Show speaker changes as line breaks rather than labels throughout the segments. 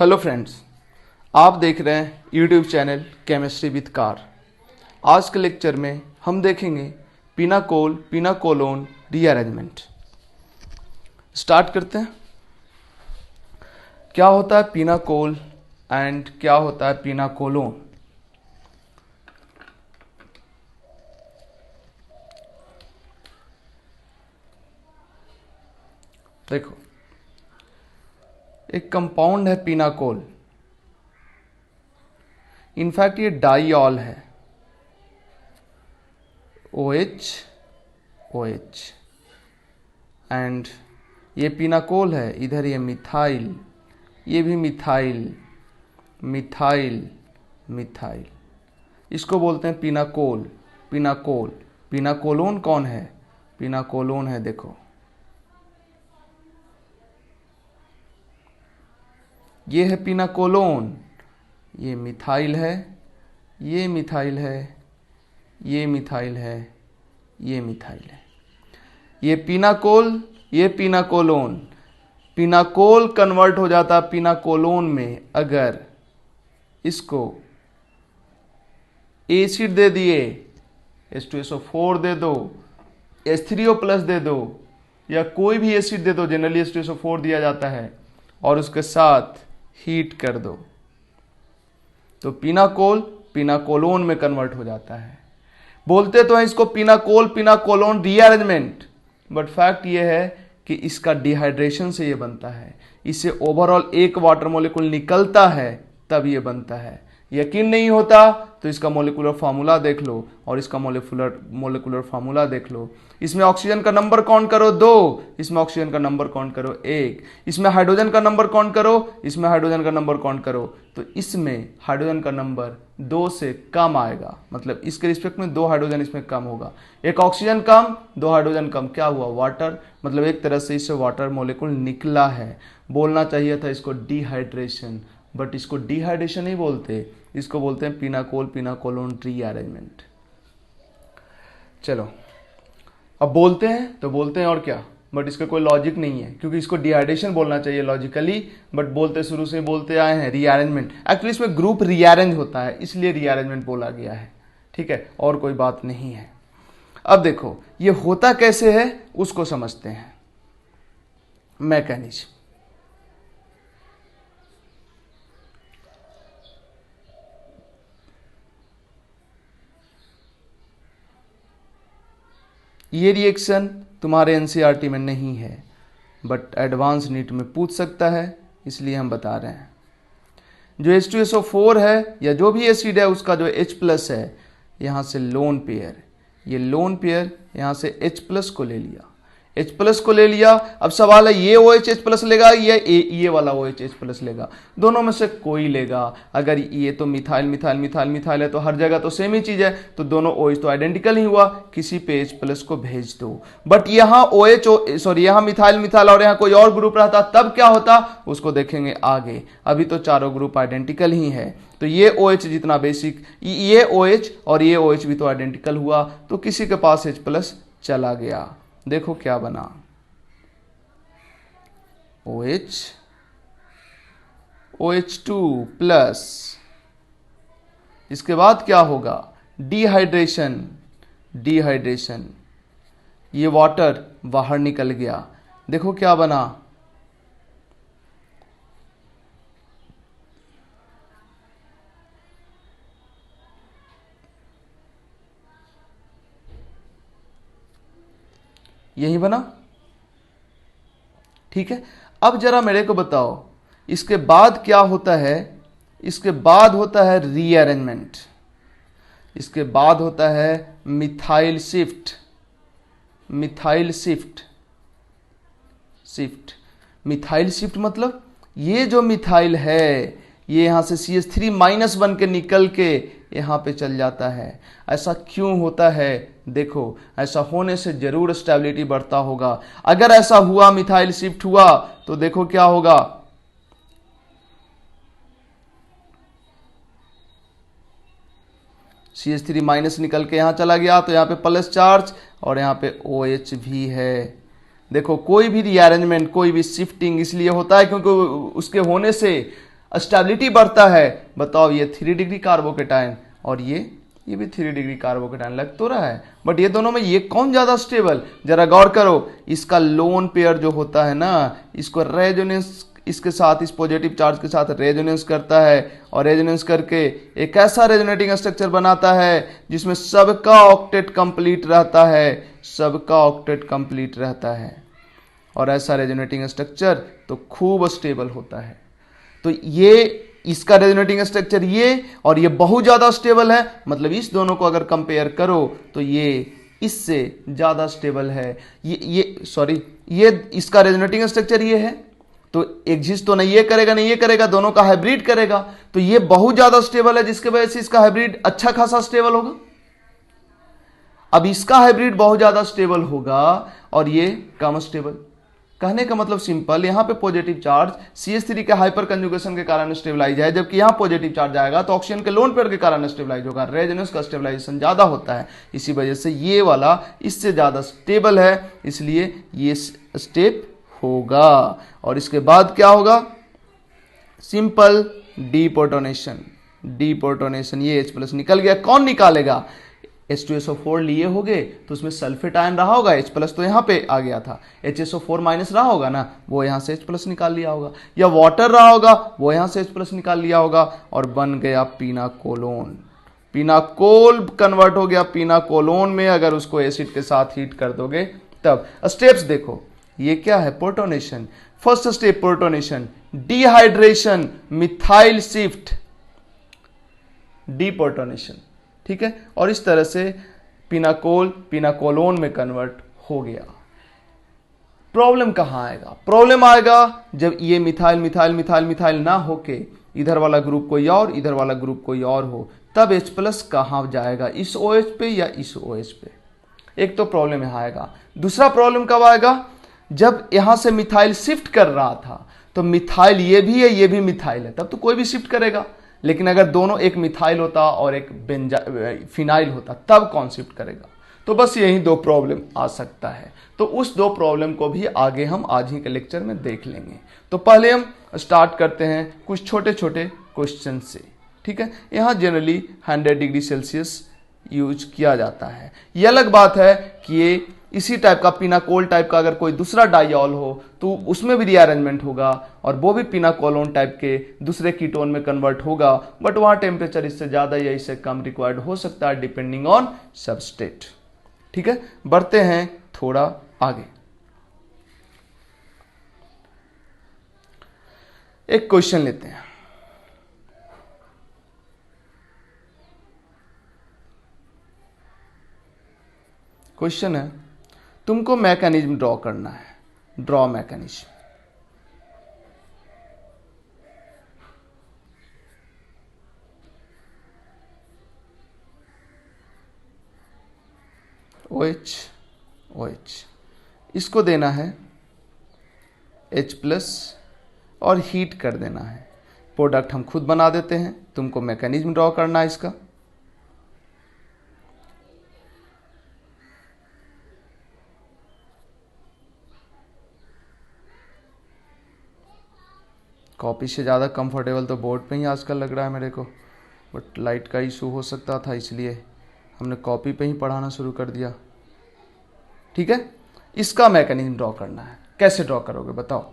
Hello friends, आप देख रहे हैं YouTube channel chemistry with car. आज के लेक्चर में हम देखेंगे पिनाकोल पिनाकोलोन रीअरेंजमेंट। स्टार्ट करते हैं। क्या होता है पिनाकोल एंड क्या होता है पिनाकोलोन? देखो, एक कंपाउंड है पिनाकोल। इनफैक्ट ये डाइऑल है, OH OH एंड ये पिनाकोल है। इधर ये मिथाइल, ये भी मिथाइल मिथाइल मिथाइल। इसको बोलते हैं पिनाकोल पिनाकोल। पिनाकोलोन कौन है? पिनाकोलोन है, देखो ये है पिनाकोलोन। ये मिथाइल है, ये मिथाइल है, ये मिथाइल है, ये मिथाइल है। ये पिनाकोल, ये पिनाकोलोन। पिनाकोल कन्वर्ट हो जाता है पिनाकोलोन में अगर इसको एसिड दे दिए, H2SO4 दे दो, H3O+ दे दो, या कोई भी एसिड दे दो, जनरली H2SO4 दिया जाता है, और उसके साथ हीट कर दो तो पिनाकोल पिनाकोलोन में कन्वर्ट हो जाता है। बोलते तो हैं इसको पिनाकोल पिनाकोलोन रीअरेंजमेंट, बट फैक्ट ये है कि इसका डिहाइड्रेशन से ये बनता है। इससे ओवरऑल एक वाटर मॉलिक्यूल निकलता है तब ये बनता है। यकीन नहीं होता तो इसका मॉलिक्यूलर फार्मूला देख लो और इसका मॉलिक्यूलर फार्मूला देख लो। इसमें ऑक्सीजन का नंबर काउंट करो 2, इसमें ऑक्सीजन का नंबर काउंट करो 1, इसमें हाइड्रोजन का नंबर काउंट करो, इसमें हाइड्रोजन का नंबर काउंट करो, तो इसमें हाइड्रोजन का नंबर 2 से कम आएगा। मतलब इसके रिस्पेक्ट में 2 हाइड्रोजन इसमें कम होगा। एक ऑक्सीजन कम, 2 हाइड्रोजन कम, क्या हुआ? वाटर। मतलब एक तरह से इससे वाटर मॉलिक्यूल निकला है। बोलना चाहिए था इसको डिहाइड्रेशन, बट इसको डिहाइड्रेशन नहीं बोलते, इसको बोलते हैं पिनाकोल पिनाकोलोन रीअरेंजमेंट। चलो अब बोलते हैं तो बोलते हैं और क्या, बट इसका कोई लॉजिक नहीं है, क्योंकि इसको डिहाइड्रेशन बोलना चाहिए लॉजिकली, बट बोलते शुरू से बोलते आए हैं रीअरेंजमेंट। एक्चुअली इसमें ग्रुप रीअरेंज होता है, इसलिए रीअरेंजमेंट बोला गया है। ठीक है, और कोई बात नहीं है। अब देखो ये होता कैसे है उसको समझते हैं। मैकेनिज्म, ये रिएक्शन तुम्हारे एनसीईआरटी में नहीं है, बट एडवांस नीट में पूछ सकता है, इसलिए हम बता रहे हैं। जो H2SO4 है या जो भी एसिड है उसका जो H+ है, यहाँ से लोन पेयर, ये लोन पेयर यहाँ से H+ को ले लिया, H+ को ले लिया। अब सवाल है ये OH H+ लेगा या ये वाला OH H+ लेगा? दोनों में से कोई लेगा। अगर ये तो मिथाइल मिथाइल मिथाइल मिथाइल है तो हर जगह तो सेम ही चीज है, तो दोनों OH तो आइडेंटिकल ही हुआ, किसी पे H+ को भेज दो। बट यहाँ यहाँ मिथाइल मिथाइल और यहाँ कोई और ग्रुप रहता तब क्या होता उसको देखेंगे आगे। अभी तो चारों ग्रुप आइडेंटिकल ही है, तो ये OH जितना बेसिक, ये OH और ये OH भी तो आइडेंटिकल हुआ, तो किसी के पास H+ चला गया। देखो क्या बना, OH OH2+। इसके बाद क्या होगा? डिहाइड्रेशन, डिहाइड्रेशन, ये वाटर बाहर निकल गया। देखो क्या बना, यही बना। ठीक है, अब जरा मेरे को बताओ इसके बाद क्या होता है? इसके बाद होता है रीअरेंजमेंट, इसके बाद होता है methyl shift, methyl shift, shift, methyl shift. मतलब ये जो मिथाइल है ये यहां से CH3- बन के निकल के यहाँ पे चल जाता है। ऐसा क्यों होता है? देखो, ऐसा होने से जरूर स्टेबिलिटी बढ़ता होगा। अगर ऐसा हुआ, मिथाइल शिफ्ट हुआ, तो देखो क्या होगा, CH3- निकल के यहां चला गया, तो यहाँ पे प्लस चार्ज और यहाँ पे OH भी है। देखो कोई भी रीअरेंजमेंट, कोई भी शिफ्टिंग इसलिए होता है क्योंकि उसके होने से स्टेबिलिटी बढ़ता है। बताओ ये 3 डिग्री कार्बोकेटाइन और ये भी 3 डिग्री कार्बोकेटाइन लग तो रहा है, बट ये दोनों में ये कौन ज्यादा स्टेबल? जरा गौर करो, इसका लोन पेयर जो होता है ना, इसको रेजोनेंस, इसके साथ, इस पॉजिटिव चार्ज के साथ रेजोनेंस करता है और रेजोनेंस करके एक ऐसा रेजोनेटिंग स्ट्रक्चर बनाता है जिसमें सबका ऑक्टेट कंप्लीट रहता है, सबका ऑक्टेट कंप्लीट रहता है। और ऐसा रेजोनेटिंग स्ट्रक्चर तो खूब स्टेबल होता है। तो ये इसका रेजोनेटिंग स्ट्रक्चर ये, और ये बहुत ज्यादा स्टेबल है, मतलब इस दोनों को अगर कंपेयर करो तो ये इससे ज्यादा स्टेबल है। ये इसका रेजोनेटिंग स्ट्रक्चर ये है, तो एग्जिस्ट तो नहीं ये करेगा नहीं ये करेगा, दोनों का हाइब्रिड करेगा, तो ये बहुत ज्यादा स्टेबल है, जिसके वजह से इसका हाइब्रिड अच्छा खासा स्टेबल होगा। अब इसका हाइब्रिड बहुत ज्यादा स्टेबल होगा और ये कम स्टेबल। कहने का मतलब सिंपल, यहां पे पॉजिटिव चार्ज CH3 के हाइपर कंजुगेशन के कारण स्टेबलाइज है, जबकि यहां पॉजिटिव चार्ज आएगा तो ऑक्सीजन के लोन पेयर के कारण स्टेबलाइज होगा। रेजोनेंस का स्टेबलाइजेशन ज्यादा होता है, इसी वजह से ये वाला इससे ज्यादा स्टेबल है, इसलिए ये स्टेप होगा। और इसके बाद क्या होगा? सिंपल डीप्रोटोनेशन, ये H+ निकल गया। कौन निकालेगा? H2SO4 लिए होगे तो उसमें सल्फेट आयन रहा होगा, H+ तो यहाँ पे आ गया था, HSO4- रहा होगा ना, वो यहाँ से H+ निकाल लिया होगा, या वाटर रहा होगा वो यहाँ से H+ निकाल लिया होगा और बन गया पिनाकोलोन। पिनाकोल कन्वर्ट हो गया पिनाकोलोन में, अगर उसको एसिड के साथ हीट कर दोगे तब। स्टेप्स देखो, ये क्या है? Protonation. First step protonation, dehydration, methyl shift, deprotonation, ठीक है। और इस तरह से पिनाकोलोन में कन्वर्ट हो गया। प्रॉब्लम कहां आएगा? प्रॉब्लम आएगा जब ये मिथाइल ना होके इधर वाला ग्रुप कोई और, इधर वाला ग्रुप कोई और हो, तब H+ कहां जाएगा? इस OH पे या इस OH पे? एक तो प्रॉब्लम यहां आएगा। दूसरा प्रॉब्लम कब आएगा? जब यहां से मिथाइल शिफ्ट कर रहा था तो मिथाइल ये भी है ये भी मिथाइल है, तब तो कोई भी शिफ्ट करेगा। लेकिन अगर दोनों, एक मिथाइल होता और एक फिनाइल होता, तब कौन शिफ्ट करेगा? तो बस यही 2 प्रॉब्लम आ सकता है। तो उस 2 प्रॉब्लम को भी आगे हम आज ही के लेक्चर में देख लेंगे। तो पहले हम स्टार्ट करते हैं कुछ छोटे छोटे क्वेश्चन से, ठीक है। यहाँ जनरली 100 डिग्री सेल्सियस यूज किया जाता है। ये अलग बात है कि ये इसी टाइप का पिनाकोल टाइप का अगर कोई दूसरा डाइऑल हो तो उसमें भी रीअरेंजमेंट होगा और वो भी पिनाकोलोन टाइप के दूसरे कीटोन में कन्वर्ट होगा, बट वहां टेम्परेचर इससे ज्यादा या इससे कम रिक्वायर्ड हो सकता है डिपेंडिंग ऑन सबस्टेट, ठीक है। बढ़ते हैं थोड़ा आगे। एक क्वेश्चन लेते हैं। क्वेश्चन है, तुमको मैकेनिज्म ड्रॉ करना है, ड्रॉ मैकेनिज्म। OH इसको देना है H+ और हीट कर देना है। प्रोडक्ट हम खुद बना देते हैं, तुमको मैकेनिज्म ड्रॉ करना है इसका। कॉपी से ज़्यादा कंफर्टेबल तो बोर्ड पे ही आजकल लग रहा है मेरे को, बट लाइट का इशू हो सकता था इसलिए हमने कॉपी पे ही पढ़ाना शुरू कर दिया, ठीक है। इसका मैकेनिज्म ड्रॉ करना है। कैसे ड्रॉ करोगे बताओ?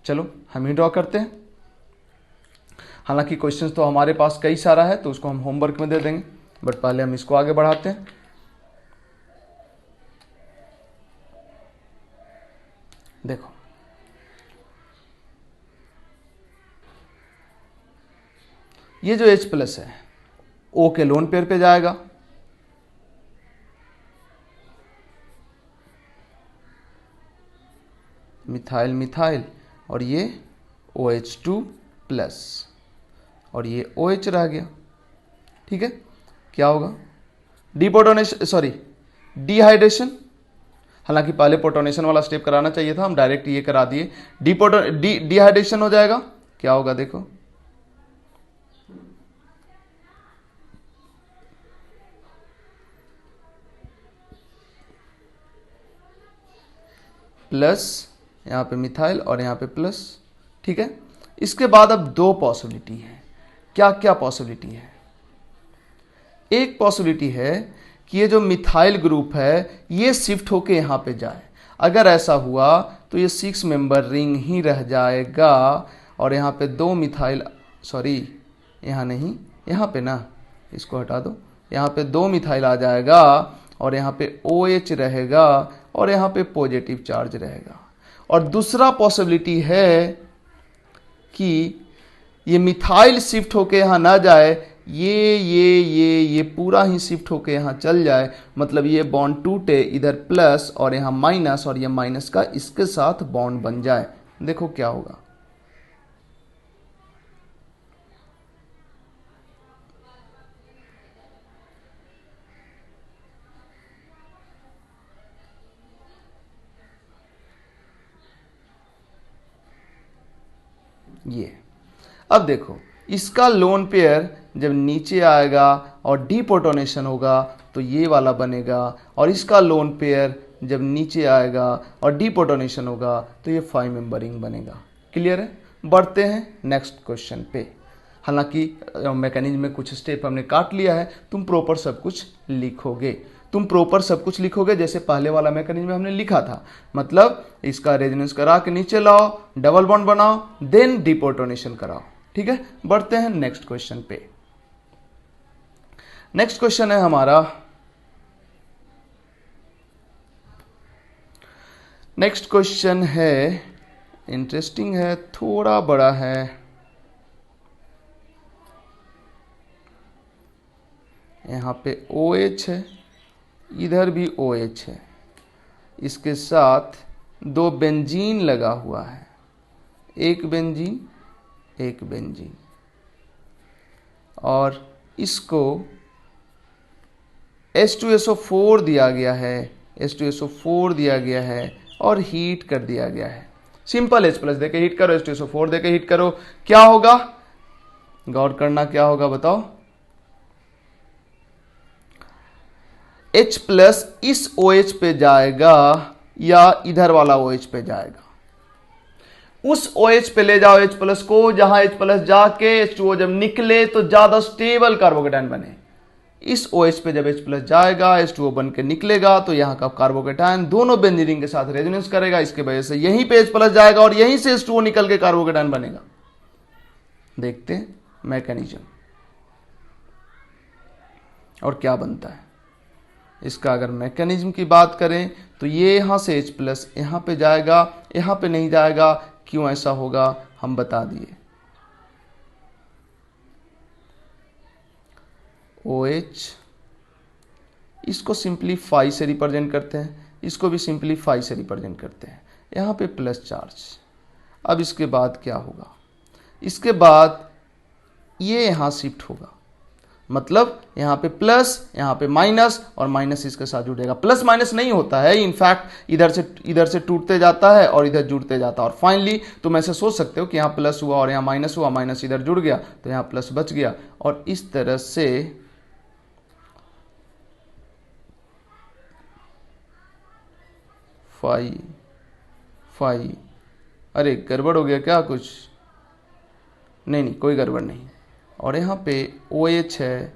चलो हम ही ड्रॉ करते हैं। हालांकि क्वेश्चंस तो हमारे पास कई सारा है तो उसको हम होमवर्क में दे देंगे, बट पहले हम इसको आगे बढ़ाते हैं। देखो ये जो H+ है O के लोन पेयर पे जाएगा, मिथाइल और ये OH2+ और ये OH रह गया, ठीक है। क्या होगा? डिहाइड्रेशन। हालांकि पहले प्रोटोनेशन वाला स्टेप कराना चाहिए था, हम डायरेक्ट ये करा दिए। डिहाइड्रेशन हो जाएगा। क्या होगा देखो, प्लस यहाँ पे मिथाइल और यहाँ पे प्लस, ठीक है। इसके बाद अब दो पॉसिबिलिटी है। क्या क्या पॉसिबिलिटी है? एक पॉसिबिलिटी है कि ये जो मिथाइल ग्रुप है ये शिफ्ट होके यहाँ पे जाए। अगर ऐसा हुआ तो ये 6 मेंबर रिंग ही रह जाएगा और यहाँ पे दो मिथाइल, सॉरी यहाँ नहीं, यहाँ पे ना, इसको हटा दो, यहाँ पे दो मिथाइल आ जाएगा और यहाँ पे OH रहेगा और यहाँ पे पॉजिटिव चार्ज रहेगा। और दूसरा पॉसिबिलिटी है कि ये मिथाइल शिफ्ट होके यहाँ ना जाए, ये पूरा ही शिफ्ट होके यहाँ चल जाए, मतलब ये बॉन्ड टूटे, इधर प्लस और यहाँ माइनस और ये माइनस का इसके साथ बॉन्ड बन जाए। देखो क्या होगा। ये अब देखो, इसका लोन पेयर जब नीचे आएगा और डीप्रोटोनेशन होगा तो ये वाला बनेगा, और इसका लोन पेयर जब नीचे आएगा और डीप्रोटोनेशन होगा तो ये 5 मेंबर रिंग बनेगा। क्लियर है? बढ़ते हैं नेक्स्ट क्वेश्चन पे। हालांकि मैकेनिज्म में कुछ स्टेप हमने काट लिया है, तुम प्रॉपर सब कुछ लिखोगे, जैसे पहले वाला मैकेनिज्म में हमने लिखा था। मतलब इसका रेजोनेंस करा के नीचे लाओ, डबल बॉन्ड बनाओ, देन डीप्रोटोनेशन कराओ। ठीक है, बढ़ते हैं नेक्स्ट क्वेश्चन पे। नेक्स्ट क्वेश्चन है हमारा, नेक्स्ट क्वेश्चन है, इंटरेस्टिंग है, थोड़ा बड़ा है। यहां पे OH है, इधर भी OH है, इसके साथ दो बेंजीन लगा हुआ है, एक बेंजीन एक बेंजीन, और इसको H2SO4 दिया गया है, H2SO4 दिया गया है और हीट कर दिया गया है। सिंपल H प्लस देके हीट करो, H2SO4 देके हीट करो, क्या होगा? गौर करना, क्या होगा बताओ? H प्लस इस OH पे जाएगा या इधर वाला OH पे जाएगा? उस OH पे ले जाओ H प्लस को, जहां H प्लस जाके H2O जब निकले तो ज्यादा स्टेबल कार्बोकेटायन बने। इस OH पे जब H प्लस जाएगा, H2O बन के निकलेगा तो यहाँ का कार्बोकेटायन दोनों बेंजीन रिंग के साथ रेजोनेंस करेगा, इसके वजह से यहीं पे H प्लस जाएगा और यहीं से H2O निकल के कार्बोकेटायन बनेगा। देखते हैं मैकेनिज्म और क्या बनता है इसका। अगर मैकेनिज्म की बात करें तो ये यहां से H प्लस यहां पे जाएगा, यहां पे नहीं जाएगा। क्यों ऐसा होगा हम बता दिए। OH इसको सिंपली 5 से रिप्रेजेंट करते हैं, इसको भी सिंपली 5 से रिप्रेजेंट करते हैं, यहाँ पे प्लस चार्ज। अब इसके बाद क्या होगा? इसके बाद ये यहाँ शिफ्ट होगा, मतलब यहाँ पे प्लस, यहाँ पे माइनस और माइनस इसके साथ जुड़ेगा। प्लस माइनस नहीं होता है, इनफैक्ट इधर से टूटते जाता है और इधर जुड़ते जाता है, और फाइनली तुम ऐसे सोच सकते हो कि यहाँ प्लस हुआ और यहाँ माइनस हुआ, माइनस इधर जुड़ गया तो यहाँ प्लस बच गया, और इस तरह से 5। अरे गड़बड़ हो गया क्या कुछ? नहीं, कोई गड़बड़ नहीं। और यहाँ पे OH है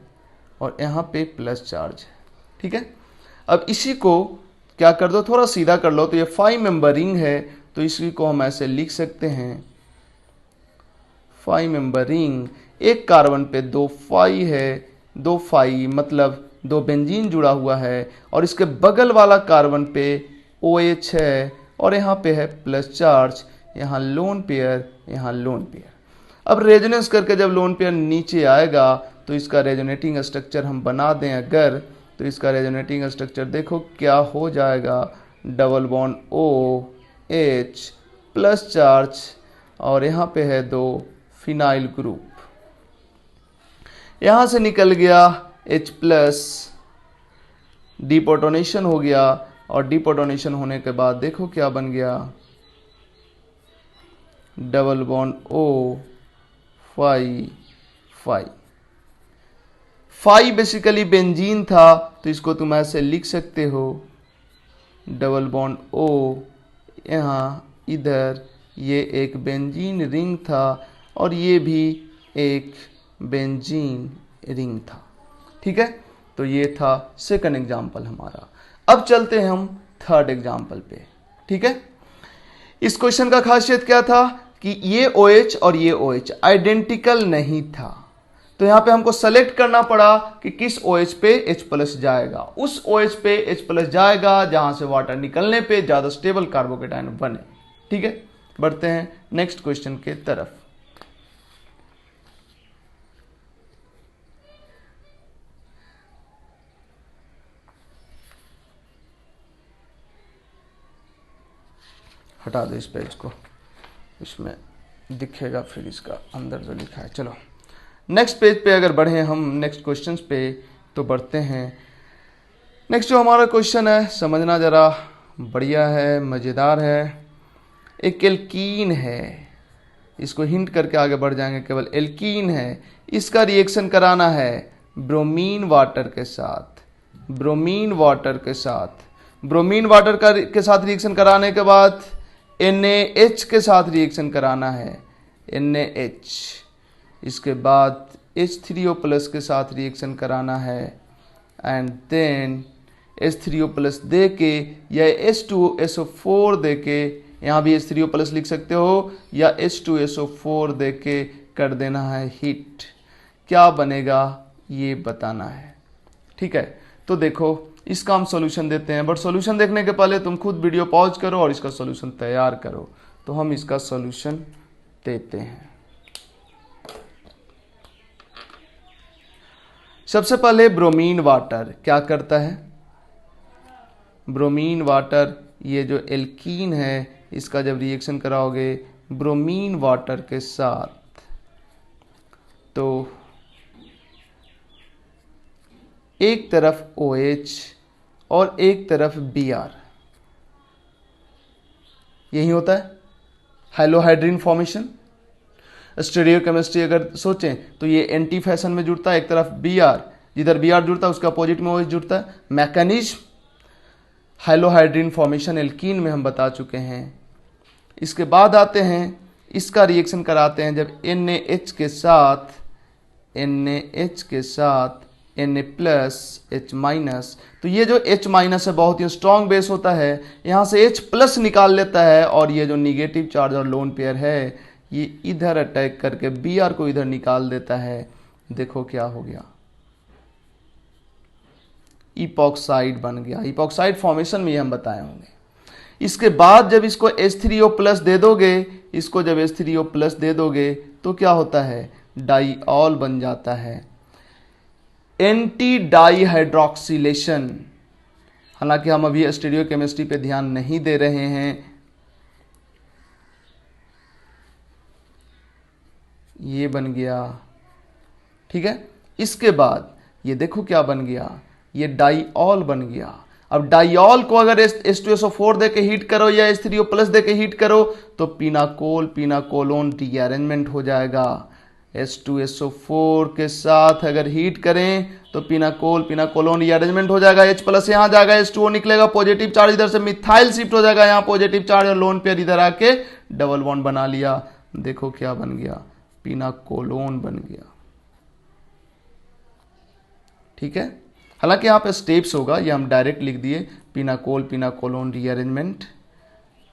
और यहाँ पे प्लस चार्ज है। ठीक है, अब इसी को क्या कर दो, थोड़ा सीधा कर लो, तो ये 5 मेंबर रिंग है, तो इसी को हम ऐसे लिख सकते हैं 5 मेंबर रिंग। एक कार्बन पे 2 5 है, 2 5 मतलब 2 बेंजीन जुड़ा हुआ है, और इसके बगल वाला कार्बन पे OH है और यहाँ पे है प्लस चार्ज, यहाँ लोन पेयर, यहाँ लोन पेयर। अब रेजोनेंस करके जब लोन पेयर नीचे आएगा तो इसका रेजोनेटिंग स्ट्रक्चर हम बना दें अगर, तो इसका रेजोनेटिंग स्ट्रक्चर देखो क्या हो जाएगा, double bond OH plus charge, और यहाँ पे है 2 फिनाइल ग्रुप, यहाँ से निकल गया H प्लस, डीप्रोटोनेशन हो गया, और डीप्रोटोनेशन होने के बाद देखो क्या बन गया, double bond O5। Basically benzene था तो इसको तुम ऐसे लिख सकते हो, डबल बॉन्ड O यहाँ इधर, ये एक बेंजीन रिंग था और ये भी एक बेंजीन रिंग था। ठीक है, तो ये था सेकंड एग्जाम्पल हमारा। अब चलते हैं हम थर्ड एग्जाम्पल पे। ठीक है, इस क्वेश्चन का खासियत क्या था कि ये OH और ये OH आइडेंटिकल नहीं था, तो यहां पे हमको सेलेक्ट करना पड़ा कि किस OH पे H+ जाएगा। उस OH पे H+ जाएगा जहां से वाटर निकलने पे ज्यादा स्टेबल कार्बोकेटायन बने। ठीक है, बढ़ते हैं नेक्स्ट क्वेश्चन के तरफ। हटा दो इस पेज को, इसमें दिखेगा फिर इसका अंदर जो लिखा है। चलो नेक्स्ट पेज पे अगर बढ़े हम नेक्स्ट क्वेश्चन पे, तो बढ़ते हैं। नेक्स्ट जो हमारा क्वेश्चन है, समझना जरा, बढ़िया है, मज़ेदार है। एक एल्कीन है, इसको हिंट करके आगे बढ़ जाएंगे। केवल एल्कीन है, इसका रिएक्शन कराना है ब्रोमीन वाटर के साथ। ब्रोमीन वाटर के साथ, ब्रोमीन वाटर के साथ रिएक्शन कराने के बाद NaH के साथ रिएक्शन कराना है, NaH। इसके बाद H3O+ के साथ रिएक्शन कराना है एंड देन H3O+ दे के या H2SO4 दे के, यहाँ भी H3O+ लिख सकते हो, या H2SO4 दे के कर देना है हीट। क्या बनेगा ये बताना है। ठीक है, तो देखो इसका हम सॉल्यूशन देते हैं, बट सॉल्यूशन देखने के पहले तुम खुद वीडियो पॉज करो और इसका सॉल्यूशन तैयार करो। तो हम इसका सॉल्यूशन देते हैं। सबसे पहले ब्रोमीन वाटर क्या करता है। ब्रोमीन वाटर, ये जो एल्कीन है, इसका जब रिएक्शन कराओगे ब्रोमीन वाटर के साथ, तो एक तरफ OH और एक तरफ Br, यही होता है हाइलोहाइड्रिन फॉर्मेशन। स्टीरियोकेमिस्ट्री अगर सोचें तो ये एंटी फैशन में जुड़ता है, एक तरफ Br, जिधर Br जुड़ता है उसके अपोजिट में OH जुड़ता है। मैकेनिज्म हाइलोहाइड्रिन फॉर्मेशन एल्कीन में हम बता चुके हैं। इसके बाद आते हैं, इसका रिएक्शन कराते हैं जब NaH के साथ Na+H-, तो ये जो H- है बहुत ही स्ट्रॉन्ग बेस होता है, यहाँ से H+ निकाल लेता है और ये जो निगेटिव चार्ज और लोन पेयर है ये इधर अटैक करके Br को इधर निकाल देता है। देखो क्या हो गया, इपॉक्साइड बन गया। इपॉक्साइड फॉर्मेशन में ये हम बताए होंगे। इसके बाद जब इसको H3O+ दे दोगे, इसको जब H3O+ दे दोगे तो क्या होता है, डाईऑल बन जाता है, एंटी डाईहाइड्रोक्सिलेशन। हालांकि हम अभी स्टीरियोकेमिस्ट्री पे ध्यान नहीं दे रहे हैं। ये बन गया। ठीक है, इसके बाद ये देखो क्या बन गया, ये डाईऑल बन गया। अब डाईऑल को अगर H2SO4 दे के हीट करो या H3O+ दे के हीट करो तो पिनाकोलोन रीअरेंजमेंट हो जाएगा। H2SO4 के साथ अगर हीट करें तो पिनाकोलोन रीअरेंजमेंट हो जाएगा। H+ यहाँ जाएगा, H2O निकलेगा, पॉजिटिव चार्ज इधर से मिथाइल शिफ्ट हो जाएगा, यहाँ पॉजिटिव चार्ज और लोन पेयर इधर आके डबल बॉन्ड बना लिया। देखो क्या बन गया, पिनाकोलोन बन गया। ठीक है, हालांकि यहाँ पे स्टेप्स होगा, ये हम डायरेक्ट लिख दिए, पिनाकोलोन रीअरेंजमेंट,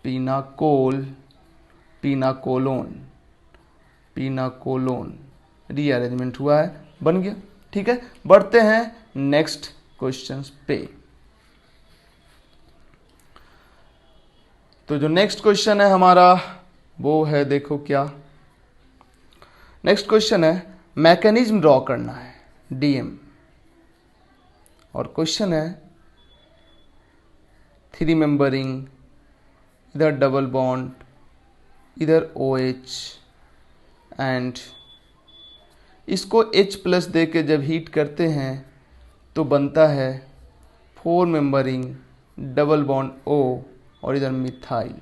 पिनाकोलोन रीअरेंजमेंट हुआ है, बन गया। ठीक है, बढ़ते हैं नेक्स्ट क्वेश्चन पे। तो जो नेक्स्ट क्वेश्चन है हमारा वो है, देखो क्या नेक्स्ट क्वेश्चन है, मैकेनिज्म ड्रॉ करना है DM, और क्वेश्चन है 3 मेंबरिंग, इधर डबल बॉन्ड, इधर OH एंड इसको H+ दे के जब हीट करते हैं तो बनता है 4 मेंबरिंग डबल बॉन्ड O और इधर मिथाइल।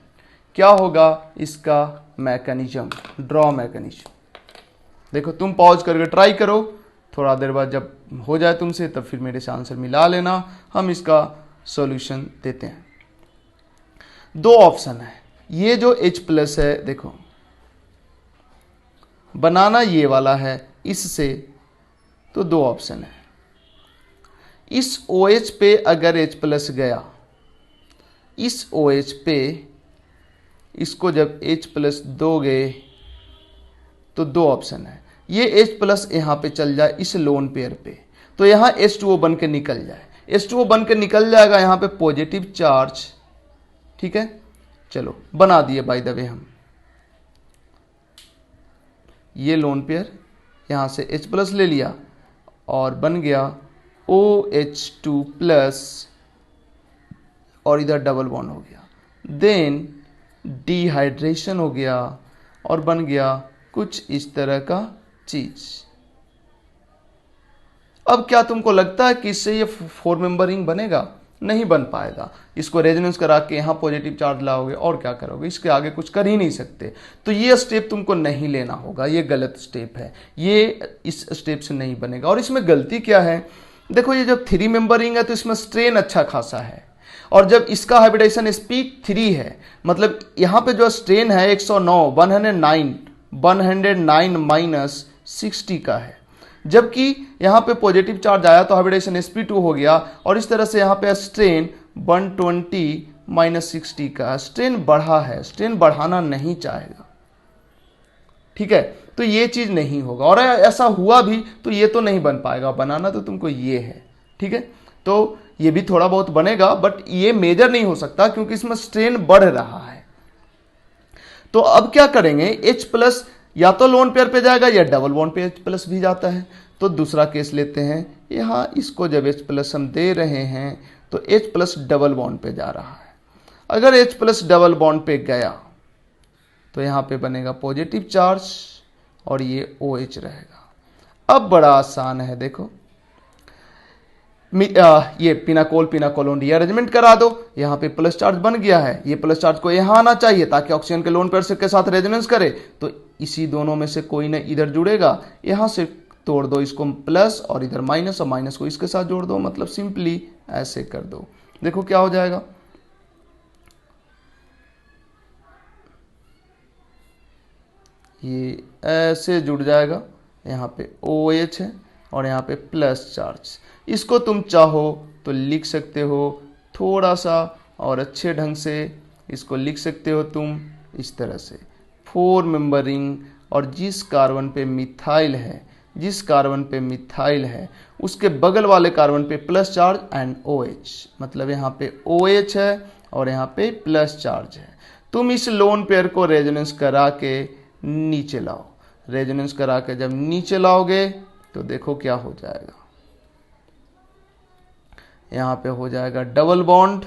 क्या होगा इसका मैकेनिज्म, ड्रॉ मैकेनिज्म। देखो तुम पॉज करके ट्राई करो, थोड़ा देर बाद जब हो जाए तुमसे तब फिर मेरे से आंसर मिला लेना। हम इसका सॉल्यूशन देते हैं। 2 ऑप्शन है, ये जो H प्लस है देखो, बनाना ये वाला है इससे, तो दो ऑप्शन है। इस OH पे अगर H प्लस गया, इस OH पे इसको जब H प्लस दोगे तो दो ऑप्शन है। ये H प्लस यहाँ पे चल जाए इस लोन पेयर पे, तो यहाँ H2O बन के निकल जाए, H2O बन के निकल जाएगा यहाँ पे पॉजिटिव चार्ज। ठीक है, चलो बना दिए बाय द वे हम ये लोन पेयर, यहाँ से H प्लस ले लिया और बन गया OH2 प्लस और इधर डबल बॉन्ड हो गया, देन डिहाइड्रेशन हो गया और बन गया कुछ इस तरह का चीज। अब क्या तुमको लगता है कि इससे ये 4 मेंबर रिंग बनेगा? नहीं बन पाएगा। इसको रेजोनेंस करा के यहाँ पॉजिटिव चार्ज लाओगे और क्या करोगे, इसके आगे कुछ कर ही नहीं सकते। तो ये स्टेप तुमको नहीं लेना होगा, ये गलत स्टेप है, ये इस स्टेप से नहीं बनेगा। और इसमें गलती क्या है, देखो ये जब 3 मेंबर रिंग है तो इसमें स्ट्रेन अच्छा खासा है, और जब इसका हाइब्रिडेशन स्पीड 3 है, मतलब यहाँ पे जो स्ट्रेन है 109 माइनस 60 का है, जबकि यहाँ पे पॉजिटिव चार्ज आया तो हाइब्रिडेशन sp2 हो गया, और इस तरह से यहाँ पे स्ट्रेन 120 माइनस 60 का स्ट्रेन बढ़ा है, स्ट्रेन बढ़ाना नहीं चाहेगा। ठीक है, तो ये चीज नहीं होगा, और ऐसा हुआ भी तो ये तो नहीं बन पाएगा, बनाना तो तुमको ये है। ठीक है, तो ये भी थोड़ा बहुत बनेगा बट ये मेजर नहीं हो सकता क्योंकि इसमें स्ट्रेन बढ़ रहा है। तो अब क्या करेंगे, H प्लस या तो लोन पेयर पे जाएगा या डबल बॉन्ड पे H प्लस भी जाता है। तो दूसरा केस लेते हैं, यहाँ इसको जब H प्लस हम दे रहे हैं तो H प्लस डबल बॉन्ड पे जा रहा है। अगर H प्लस डबल बॉन्ड पे गया तो यहाँ पे बनेगा पॉजिटिव चार्ज और ये OH रहेगा। अब बड़ा आसान है, देखो ये पिनाकोलोन रीअरेंजमेंट करा दो, यहाँ पे प्लस चार्ज बन गया है, ये प्लस चार्ज को यहाँ आना चाहिए ताकि ऑक्सीजन के लोन पेयर के साथ रेजोनेंस करे, तो इसी दोनों में से कोई ना इधर जुड़ेगा, यहाँ से तोड़ दो इसको प्लस और इधर माइनस, और माइनस को इसके साथ जोड़ दो, मतलब सिंपली ऐसे कर दो। देखो क्या हो जाएगा, ये ऐसे जुड़ जाएगा, यहाँ पे OH है और यहाँ पे प्लस चार्ज। इसको तुम चाहो तो लिख सकते हो थोड़ा सा और अच्छे ढंग से, इसको लिख सकते हो तुम इस तरह से 4 मेंबर रिंग, और जिस कार्बन पे मिथाइल है, जिस कार्बन पे मिथाइल है उसके बगल वाले कार्बन पे प्लस चार्ज एंड OH, मतलब यहाँ पे OH है और यहाँ पे प्लस चार्ज है। तुम इस लोन पेयर को रेजोनेंस करा के नीचे लाओ, रेजोनेंस करा के जब नीचे लाओगे तो देखो क्या हो जाएगा, यहाँ पे हो जाएगा डबल बॉन्ड,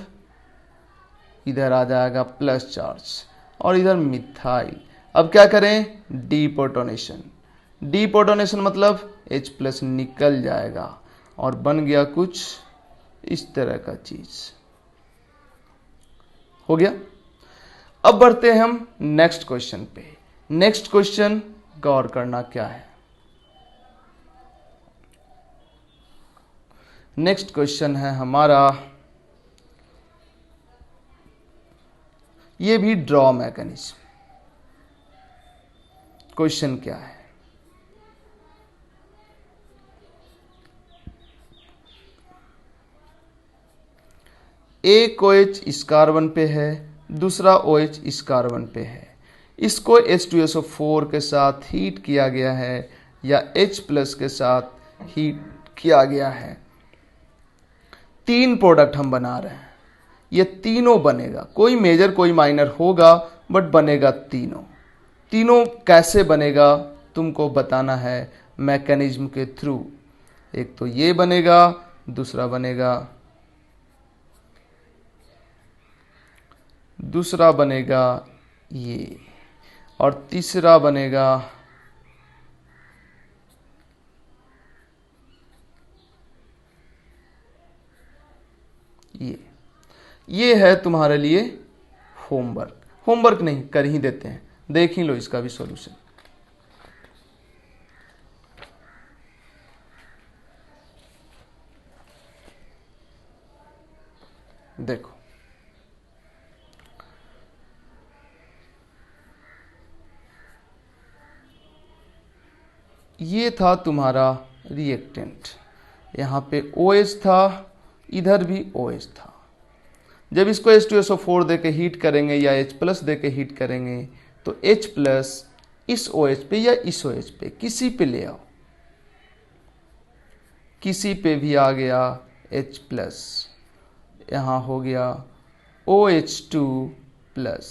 इधर आ जाएगा प्लस चार्ज और इधर मिथाइल। अब क्या करें, डीप्रोटोनेशन। डीप्रोटोनेशन मतलब H प्लस निकल जाएगा और बन गया कुछ इस तरह का चीज हो गया। अब बढ़ते हैं हम नेक्स्ट क्वेश्चन पे। नेक्स्ट क्वेश्चन गौर करना क्या है, नेक्स्ट क्वेश्चन है हमारा, ये भी ड्रॉ मैकेनिज्म। क्वेश्चन क्या है, एक OH इस कार्बन पे है, दूसरा OH इस कार्बन पे है, इसको H2SO4 के साथ हीट किया गया है या H प्लस के साथ हीट किया गया है। 3 प्रोडक्ट हम बना रहे हैं, ये तीनों बनेगा, कोई मेजर कोई माइनर होगा बट बनेगा तीनों। तीनों कैसे बनेगा तुमको बताना है मैकेनिज्म के थ्रू। एक तो ये बनेगा, दूसरा बनेगा ये, और तीसरा बनेगा ये है तुम्हारे लिए होमवर्क। होमवर्क नहीं, कर ही देते हैं, देख ही लो इसका भी सॉल्यूशन। देखो ये था तुम्हारा रिएक्टेंट, यहाँ पे OH था, इधर भी OH था। जब इसको H2SO4 दे के हीट करेंगे या H प्लस दे के हीट करेंगे तो H प्लस इस OH पे या इस OH पे किसी पे ले आओ, किसी पे भी आ गया H प्लस, यहाँ हो गया OH2 प्लस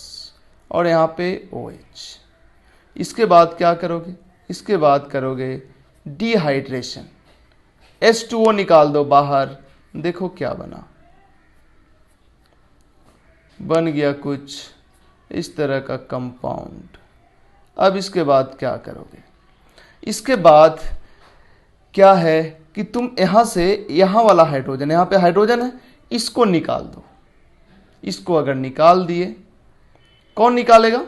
और यहाँ पे OH। इसके बाद क्या करोगे, इसके बाद करोगे डिहाइड्रेशन, H2O निकाल दो बाहर, देखो क्या बना, बन गया कुछ इस तरह का कंपाउंड। अब इसके बाद क्या करोगे, इसके बाद क्या है कि तुम यहां से यहां वाला हाइड्रोजन, यहां पे हाइड्रोजन है, इसको निकाल दो। इसको अगर निकाल दिए, कौन निकालेगा,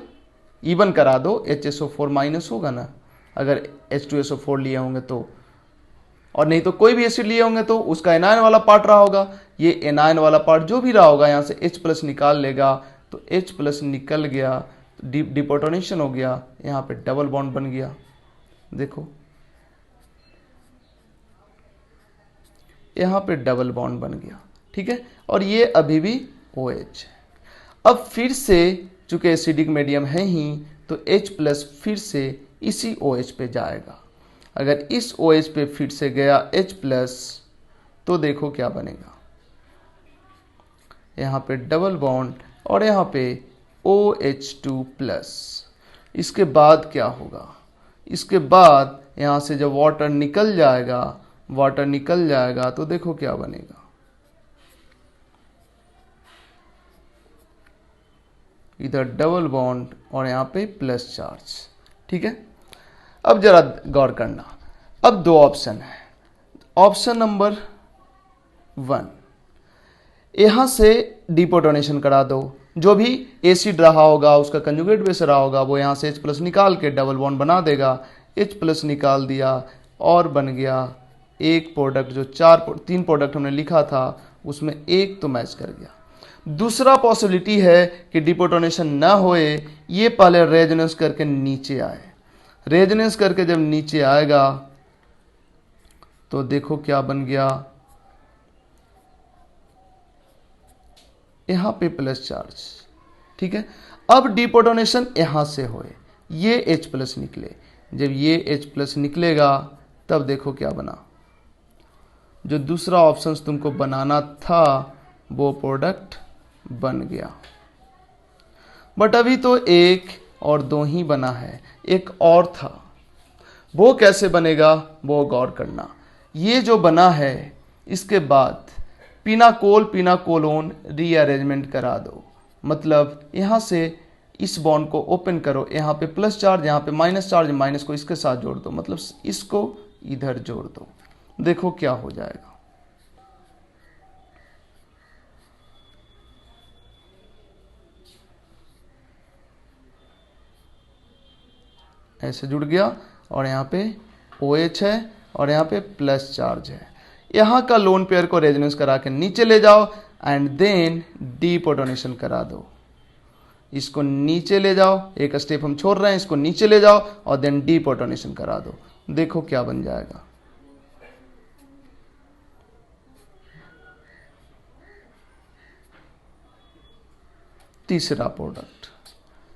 इवन करा दो, HSO4 माइनस होगा ना अगर H2SO4 लिए होंगे तो, और नहीं तो कोई भी एसिड लिए होंगे तो उसका एनायन वाला पार्ट रहा होगा, ये एनायन वाला पार्ट जो भी रहा होगा यहाँ से H प्लस निकाल लेगा, तो H प्लस निकल गया, डिपोटोनेशन हो गया, यहाँ पे डबल बॉन्ड बन गया, देखो यहाँ पे डबल बॉन्ड बन गया, ठीक है। और ये अभी भी OH है। अब फिर से चूंकि एसिडिक मीडियम है ही, तो H प्लस फिर से इसी OH पे जाएगा। अगर इस OH पे फिर से गया H प्लस, तो देखो क्या बनेगा, यहाँ पे डबल बॉन्ड और यहाँ पे OH2 प्लस। इसके बाद क्या होगा, इसके बाद यहाँ से जब वाटर निकल जाएगा, वाटर निकल जाएगा तो देखो क्या बनेगा, इधर डबल बॉन्ड और यहाँ पे प्लस चार्ज, ठीक है। अब जरा गौर करना, अब दो ऑप्शन है। ऑप्शन नंबर 1, यहां से डिपोटोनेशन करा दो, जो भी एसिड रहा होगा उसका कंजुगेट बेस रहा होगा वो यहां से H प्लस निकाल के डबल बॉन्ड बना देगा। H प्लस निकाल दिया और बन गया एक प्रोडक्ट, जो 3 प्रोडक्ट हमने लिखा था उसमें एक तो मैच कर गया। दूसरा पॉसिबिलिटी है कि डिपोटोनेशन ना होए, ये पहले रेजोनेंस करके नीचे आए। रेजोनेंस करके जब नीचे आएगा तो देखो क्या बन गया, यहां पे प्लस चार्ज, ठीक है। अब डिपोटोनेशन यहां से होए, ये H प्लस निकले, जब ये H प्लस निकलेगा तब देखो क्या बना, जो दूसरा ऑप्शन तुमको बनाना था वो प्रोडक्ट बन गया। बट अभी तो 1 और 2 ही बना है, एक और था, वो कैसे बनेगा वो गौर करना। ये जो बना है इसके बाद पिनाकोल पिनाकोलोन रीअरेंजमेंट करा दो, मतलब यहाँ से इस बॉन्ड को ओपन करो, यहाँ पे प्लस चार्ज, यहाँ पे माइनस चार्ज, माइनस को इसके साथ जोड़ दो, मतलब इसको इधर जोड़ दो, देखो क्या हो जाएगा। ऐसे जुड़ गया और यहाँ पे OH है और यहाँ पे प्लस चार्ज है। यहाँ का लोन पेयर को रेजोनेंस करा के नीचे ले जाओ एंड देन डिपोटोनेशन करा दो। इसको नीचे ले जाओ, एक स्टेप हम छोड़ रहे हैं, इसको नीचे ले जाओ और देन डिपोटोनेशन करा दो, देखो क्या बन जाएगा। तीसरा प्रोडक्ट,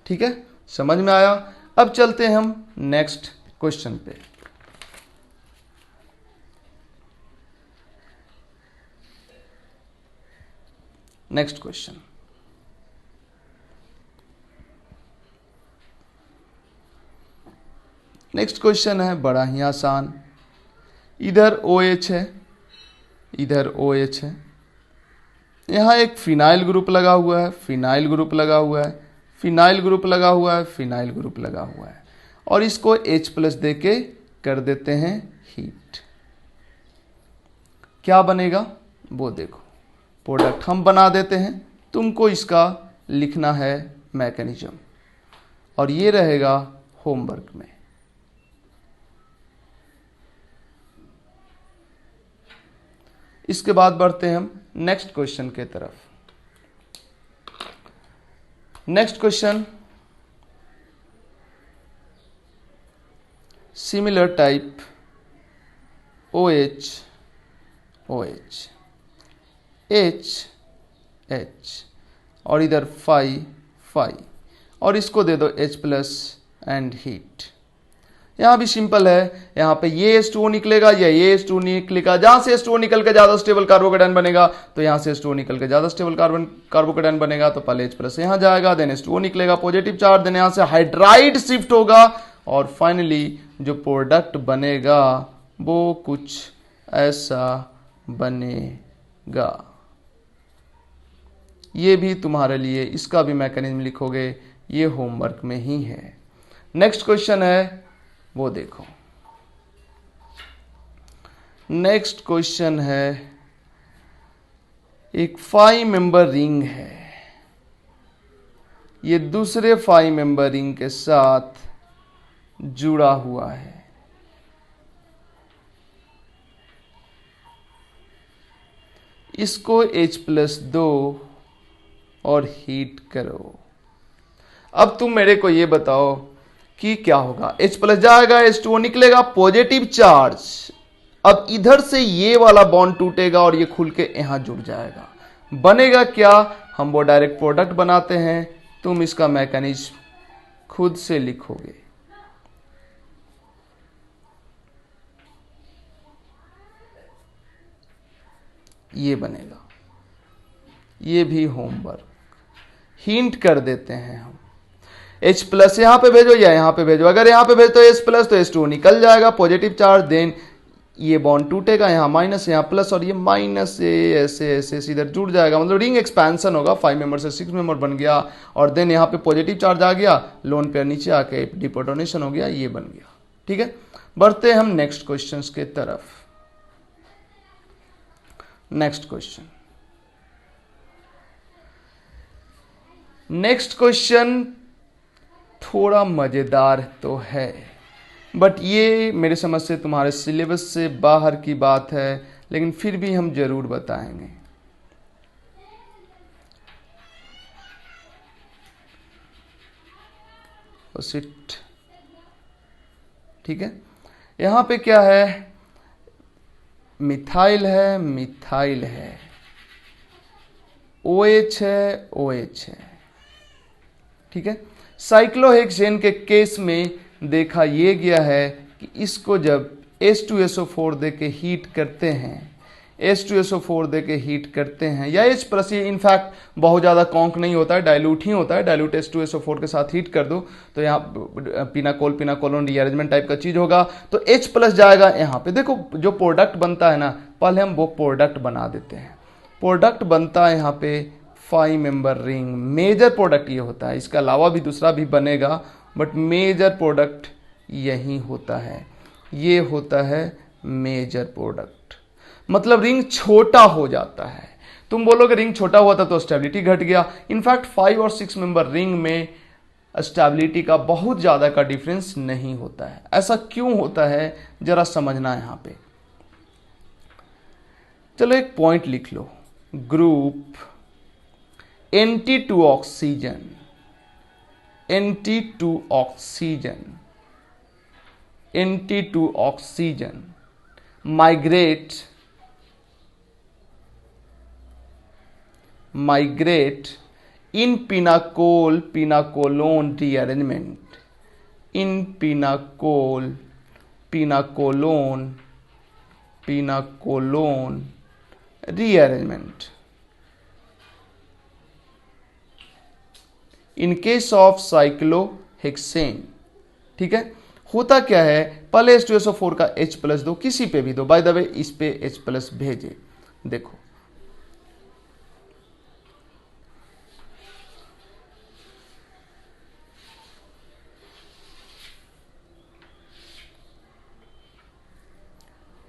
ठीक है, समझ में आया। अब चलते हैं हम नेक्स्ट क्वेश्चन पे। नेक्स्ट क्वेश्चन, नेक्स्ट क्वेश्चन है बड़ा ही आसान। इधर OH है, इधर OH है, यहाँ एक फिनाइल ग्रुप लगा हुआ है, फिनाइल ग्रुप लगा हुआ है, फिनाइल ग्रुप लगा हुआ है, फिनाइल ग्रुप लगा हुआ है, और इसको H प्लस दे के कर देते हैं हीट। क्या बनेगा वो देखो, प्रोडक्ट हम बना देते हैं, तुमको इसका लिखना है मैकेनिज्म, और ये रहेगा होमवर्क में। इसके बाद बढ़ते हैं हम नेक्स्ट क्वेश्चन के तरफ। Next question, similar type OH OH H H और इधर फाई फाई और इसको दे दो H प्लस एंड हीट। यहाँ भी सिंपल है, यहाँ पे ये H2O निकलेगा या ये H2O निकलेगा। जहां से H2O निकल के ज्यादा स्टेबल कार्बोकेटायन बनेगा तो यहाँ से H2O निकल के ज्यादा स्टेबल कार्बोकेटायन बनेगा, तो पहले H प्लस यहाँ जाएगा, देन H2O निकलेगा पॉजिटिव चार्ज, देन यहाँ से हाइड्राइड शिफ्ट होगा और फाइनली जो प्रोडक्ट बनेगा वो कुछ ऐसा बनेगा। ये भी तुम्हारे लिए, इसका भी मैकेनिज्म लिखोगे, ये होमवर्क में ही है। नेक्स्ट क्वेश्चन है वो देखो। नेक्स्ट क्वेश्चन है, एक 5 मेंबर रिंग है, ये दूसरे 5 मेंबर रिंग के साथ जुड़ा हुआ है। इसको H प्लस दो और हीट करो। अब तुम मेरे को ये बताओ कि क्या होगा। H प्लस जाएगा, H2O निकलेगा, पॉजिटिव चार्ज। अब इधर से ये वाला बॉन्ड टूटेगा और ये खुल के यहां जुड़ जाएगा। बनेगा क्या, हम वो डायरेक्ट प्रोडक्ट बनाते हैं, तुम इसका मैकेनिज्म खुद से लिखोगे। ये बनेगा, ये भी होमवर्क हिंट कर देते हैं हम। H प्लस यहां पे भेजो या यहां पे भेजो, अगर यहां पे भेजो H प्लस तो H2O निकल जाएगा, पॉजिटिव चार्ज, देन ये बॉन्ड टूटेगा, यहां माइनस यहां प्लस और ये माइनस से ऐसे ऐसे इधर जुड़ जाएगा, मतलब रिंग एक्सपेंशन होगा, 5 मेंबर से 6 मेंबर बन गया और देन यहां पे पॉजिटिव चार्ज आ गया, लोन पेयर नीचे आके डिप्रोटोनेशन हो गया, ये बन गया। ठीक है, बढ़ते हम नेक्स्ट क्वेश्चन के तरफ। नेक्स्ट क्वेश्चन, नेक्स्ट क्वेश्चन थोड़ा मजेदार तो है, बट ये मेरे समझ से तुम्हारे सिलेबस से बाहर की बात है, लेकिन फिर भी हम जरूर बताएंगे। ठीक है, यहां पे क्या है, मिथाइल है, मिथाइल है, OH है, OH है। ठीक है, साइक्लोहेक्सेन के केस में देखा ये गया है कि इसको जब H2SO4 दे के हीट करते हैं, H2SO4 दे के हीट करते हैं, या H प्लस, ये इनफैक्ट बहुत ज़्यादा कॉन्क नहीं होता है, डाइल्यूट ही होता है, डाइल्यूट H2SO4 के साथ हीट कर दो तो यहाँ पिनाकोलोन रीअरेंजमेंट टाइप का चीज़ होगा, तो H प्लस जाएगा यहाँ पे। देखो जो प्रोडक्ट बनता है ना, पहले हम वो प्रोडक्ट बना देते हैं। प्रोडक्ट बनता है यहाँ पे 5 मेंबर रिंग, मेजर प्रोडक्ट ये होता है, इसके अलावा भी दूसरा भी बनेगा, बट मेजर प्रोडक्ट यही होता है, ये होता है मेजर प्रोडक्ट। मतलब रिंग छोटा हो जाता है। तुम बोलोगे रिंग छोटा हुआ था तो स्टेबिलिटी घट गया, इनफैक्ट 5 और 6 मेंबर रिंग में स्टेबिलिटी का बहुत ज्यादा का डिफरेंस नहीं होता है। ऐसा क्यों होता है जरा समझना यहां पे। चलो एक पॉइंट लिख लो, group Nt2 oxygen, Nt2 oxygen, Nt2 oxygen migrate in pinacolone rearrangement, in pinacolone rearrangement. In case of cyclohexane, ठीक है, होता क्या है, पहले H2SO4 का H प्लस दो, किसी पे भी दो, बाय द वे इस पे H प्लस भेजे। देखो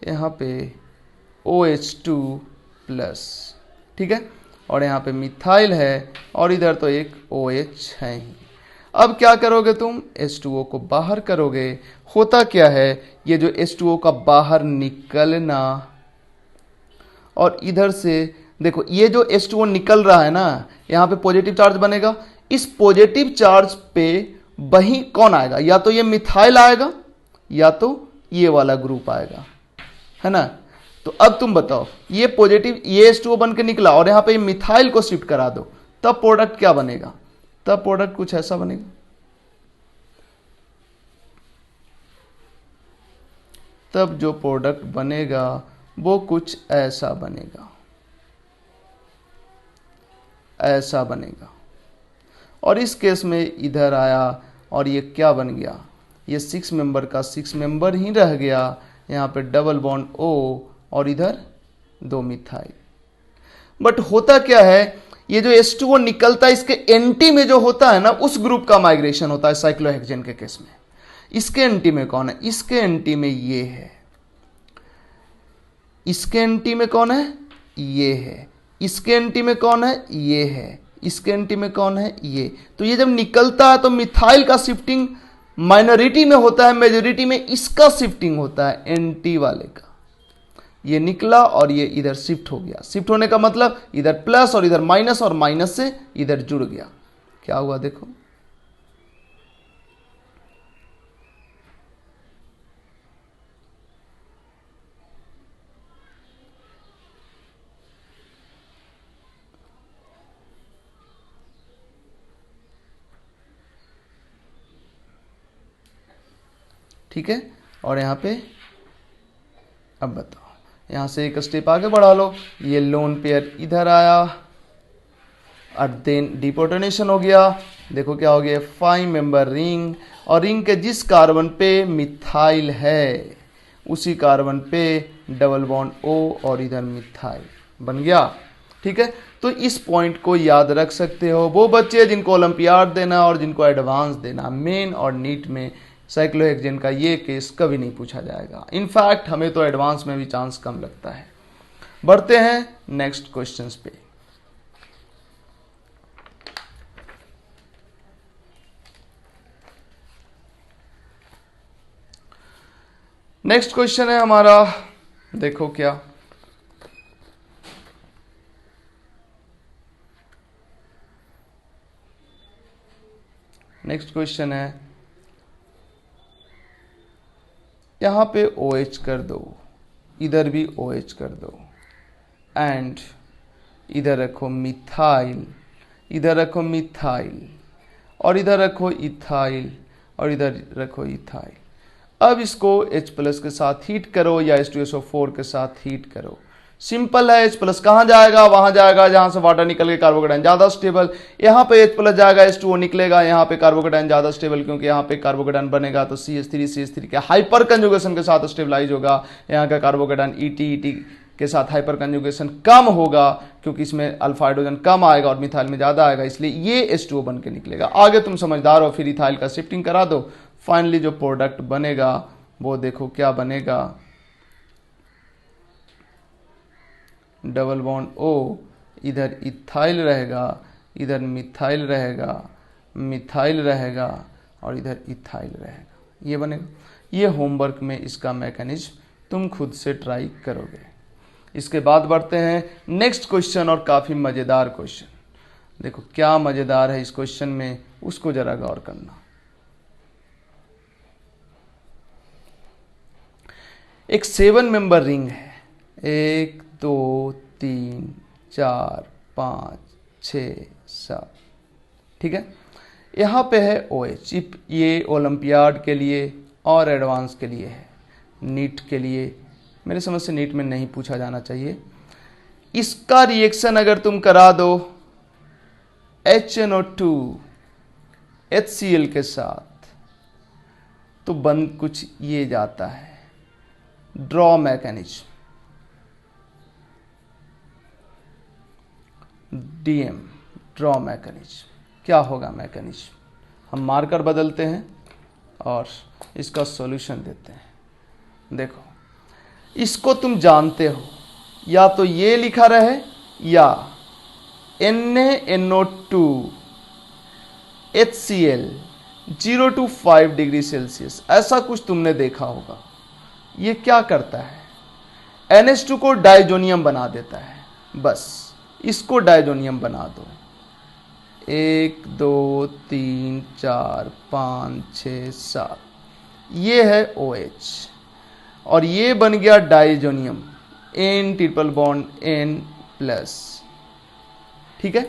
यहाँ पे OH2 प्लस, ठीक है, और यहाँ पे मिथाइल है और इधर तो एक OH है ही। अब क्या करोगे तुम, H2O को बाहर करोगे। होता क्या है, ये जो H2O का बाहर निकलना और इधर से देखो ये जो H2O निकल रहा है ना, यहाँ पे पॉजिटिव चार्ज बनेगा, इस पॉजिटिव चार्ज पे वही कौन आएगा, या तो ये मिथाइल आएगा या तो ये वाला ग्रुप आएगा, है ना। तो अब तुम बताओ, ये पॉजिटिव ये H2O बन के निकला और यहां पे मिथाइल को शिफ्ट करा दो, तब प्रोडक्ट क्या बनेगा? तब प्रोडक्ट कुछ ऐसा बनेगा। तब जो प्रोडक्ट बनेगा वो कुछ ऐसा बनेगा, ऐसा बनेगा। और इस केस में इधर आया और ये क्या बन गया? ये 6 मेंबर का 6 मेंबर ही रह गया। यहाँ पे डबल बॉन्ड O और इधर 2 मिथाइल। बट होता क्या है, ये जो H2O निकलता है इसके एंटी में जो होता है ना, उस ग्रुप का माइग्रेशन होता है साइक्लोहेक्सेन के केस में। इसके एंटी में कौन है? इसके एंटी में ये है। इसके एंटी में कौन है? ये है। इसके एंटी में कौन है? ये है। इसके एंटी में कौन है? ये। तो ये जब निकलता है तो मिथाइल का शिफ्टिंग माइनॉरिटी में होता है, मेजोरिटी में इसका शिफ्टिंग होता है, एंटी वाले का। ये निकला और ये इधर शिफ्ट हो गया। शिफ्ट होने का मतलब इधर प्लस और इधर माइनस, और माइनस से इधर जुड़ गया। क्या हुआ देखो, ठीक है। और यहाँ पे अब बताओ, यहाँ से एक स्टेप आगे बढ़ा लो, ये लोन पेयर इधर आया और देन डिप्रोटोनेशन हो गया। देखो क्या हो गया, 5 मेंबर रिंग, और रिंग के जिस कार्बन पे मिथाइल है उसी कार्बन पे डबल बॉन्ड O और इधर मिथाइल बन गया। ठीक है, तो इस पॉइंट को याद रख सकते हो। वो बच्चे जिनको ओलंपियाड देना और जिनको एडवांस देना, मेन और नीट में साइक्लोहेक्सेन का ये केस कभी नहीं पूछा जाएगा। इनफैक्ट हमें तो एडवांस में भी चांस कम लगता है। बढ़ते हैं नेक्स्ट क्वेश्चंस पे। नेक्स्ट क्वेश्चन है हमारा, देखो क्या, नेक्स्ट क्वेश्चन है, यहां पे OH कर दो, इधर भी OH कर दो, एंड इधर रखो मिथाइल, इधर रखो मिथाइल, और इधर रखो इथाइल, और इधर रखो इथाइल। अब इसको H+ के साथ हीट करो या H2SO4 के साथ हीट करो। सिंपल है, H+ कहाँ जाएगा? वहां जाएगा जहां से वाटर निकल के कार्बोकेटाइन ज्यादा स्टेबल। यहाँ पे H+ जाएगा, H2O निकलेगा, यहाँ पे कार्बोकेटाइन ज्यादा स्टेबल, क्योंकि यहाँ पे कार्बोकेटाइन बनेगा तो CH3 के हाइपर कंजुगेशन के साथ स्टेबलाइज होगा। यहाँ का कार्बोकेटाइन ET के साथ हाइपर कंजुगेशन कम होगा, क्योंकि इसमें अल्फा हाइड्रोजन कम आएगा और मिथाइल में ज्यादा आएगा, इसलिए ये H2O बन के निकलेगा। आगे तुम समझदार हो, फिर इथाइल का शिफ्टिंग करा दो। फाइनली जो प्रोडक्ट बनेगा वो देखो क्या बनेगा, डबल बॉन्ड O, इधर इथाइल रहेगा, इधर मिथाइल रहेगा, मिथाइल रहेगा, और इधर इथाइल रहेगा। ये बनेगा। ये होमवर्क में इसका मैकेनिज्म तुम खुद से ट्राई करोगे। इसके बाद बढ़ते हैं नेक्स्ट क्वेश्चन, और काफ़ी मज़ेदार क्वेश्चन। देखो क्या मज़ेदार है इस क्वेश्चन में, उसको ज़रा गौर करना। एक 7 मेंबर रिंग है, 1 2 3 4 5 6 7, ठीक है। यहाँ पे है OH। ये ओलंपियाड के लिए और एडवांस के लिए है, नीट के लिए मेरे समझ से नीट में नहीं पूछा जाना चाहिए। इसका रिएक्शन अगर तुम करा दो HNO2 HCl के साथ, तो बन कुछ ये जाता है, draw mechanism, DM draw mechanism. क्या होगा मैकेनिज्म? हम मार्कर बदलते हैं और इसका सॉल्यूशन देते हैं। देखो इसको तुम जानते हो, या तो ये लिखा रहे या NaNO2 HCl 0 to 5 degree Celsius, ऐसा कुछ तुमने देखा होगा। ये क्या करता है, NH2 को डाइजोनियम बना देता है। बस इसको डाइजोनियम बना दो, 1 2 3 4 5 6 7, ये है OH और ये बन गया diazonium N triple bond N plus. ठीक है,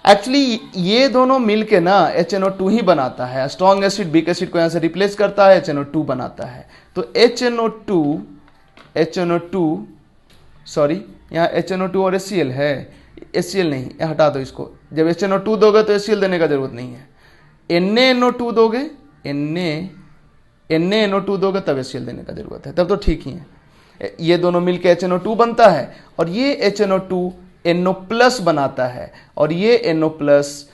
एक्चुअली ये दोनों मिलके ना HNO2 ही बनाता है। स्ट्रॉन्ग एसिड वीक एसिड को यहाँ से रिप्लेस करता है, HNO2 बनाता है। तो HNO2 सॉरी यहाँ HNO2 और HCl है, HCl नहीं, हटा दो इसको। जब HNO2 दोगे तो HCl देने का जरूरत नहीं है। NaNO2 दोगे, NaNO2 दोगे तब HCl देने का जरूरत है, तब तो ठीक ही है। ये दोनों मिलके HNO2 बनता है और ये HNO2 NO प्लस बनाता है और ये NO प्लस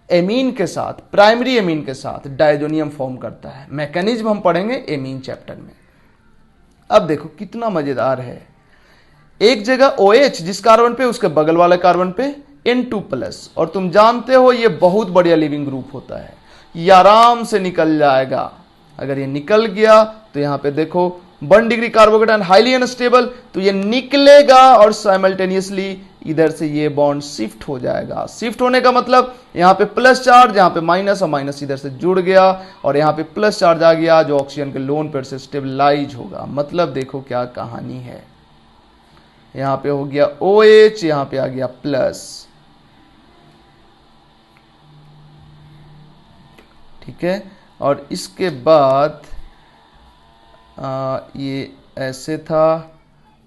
एमीन के साथ, प्राइमरी एमीन के साथ डाइजोनियम फॉर्म करता है। मैकेनिज्म हम पढ़ेंगे एमीन चैप्टर में। अब देखो कितना मजेदार है, एक जगह OH जिस कार्बन पे, उसके बगल वाले कार्बन पे N2 प्लस, और तुम जानते हो ये बहुत बढ़िया लिविंग ग्रुप होता है, ये आराम से निकल जाएगा। अगर ये निकल गया तो यहाँ पे देखो 1 डिग्री कार्बोकेटायन हाईली अनस्टेबल, तो ये निकलेगा और साइमल्टेनियसली इधर से ये बॉन्ड शिफ्ट हो जाएगा। शिफ्ट होने का मतलब यहाँ पे प्लस चार्ज, यहाँ पे माइनस, और माइनस इधर से जुड़ गया और यहाँ पे प्लस चार्ज आ गया जो ऑक्सीजन के लोन पेयर से स्टेबलाइज होगा। मतलब देखो क्या कहानी है, यहाँ पे हो गया OH, यहाँ पे आ गया प्लस। ठीक है, और इसके बाद ये ऐसे था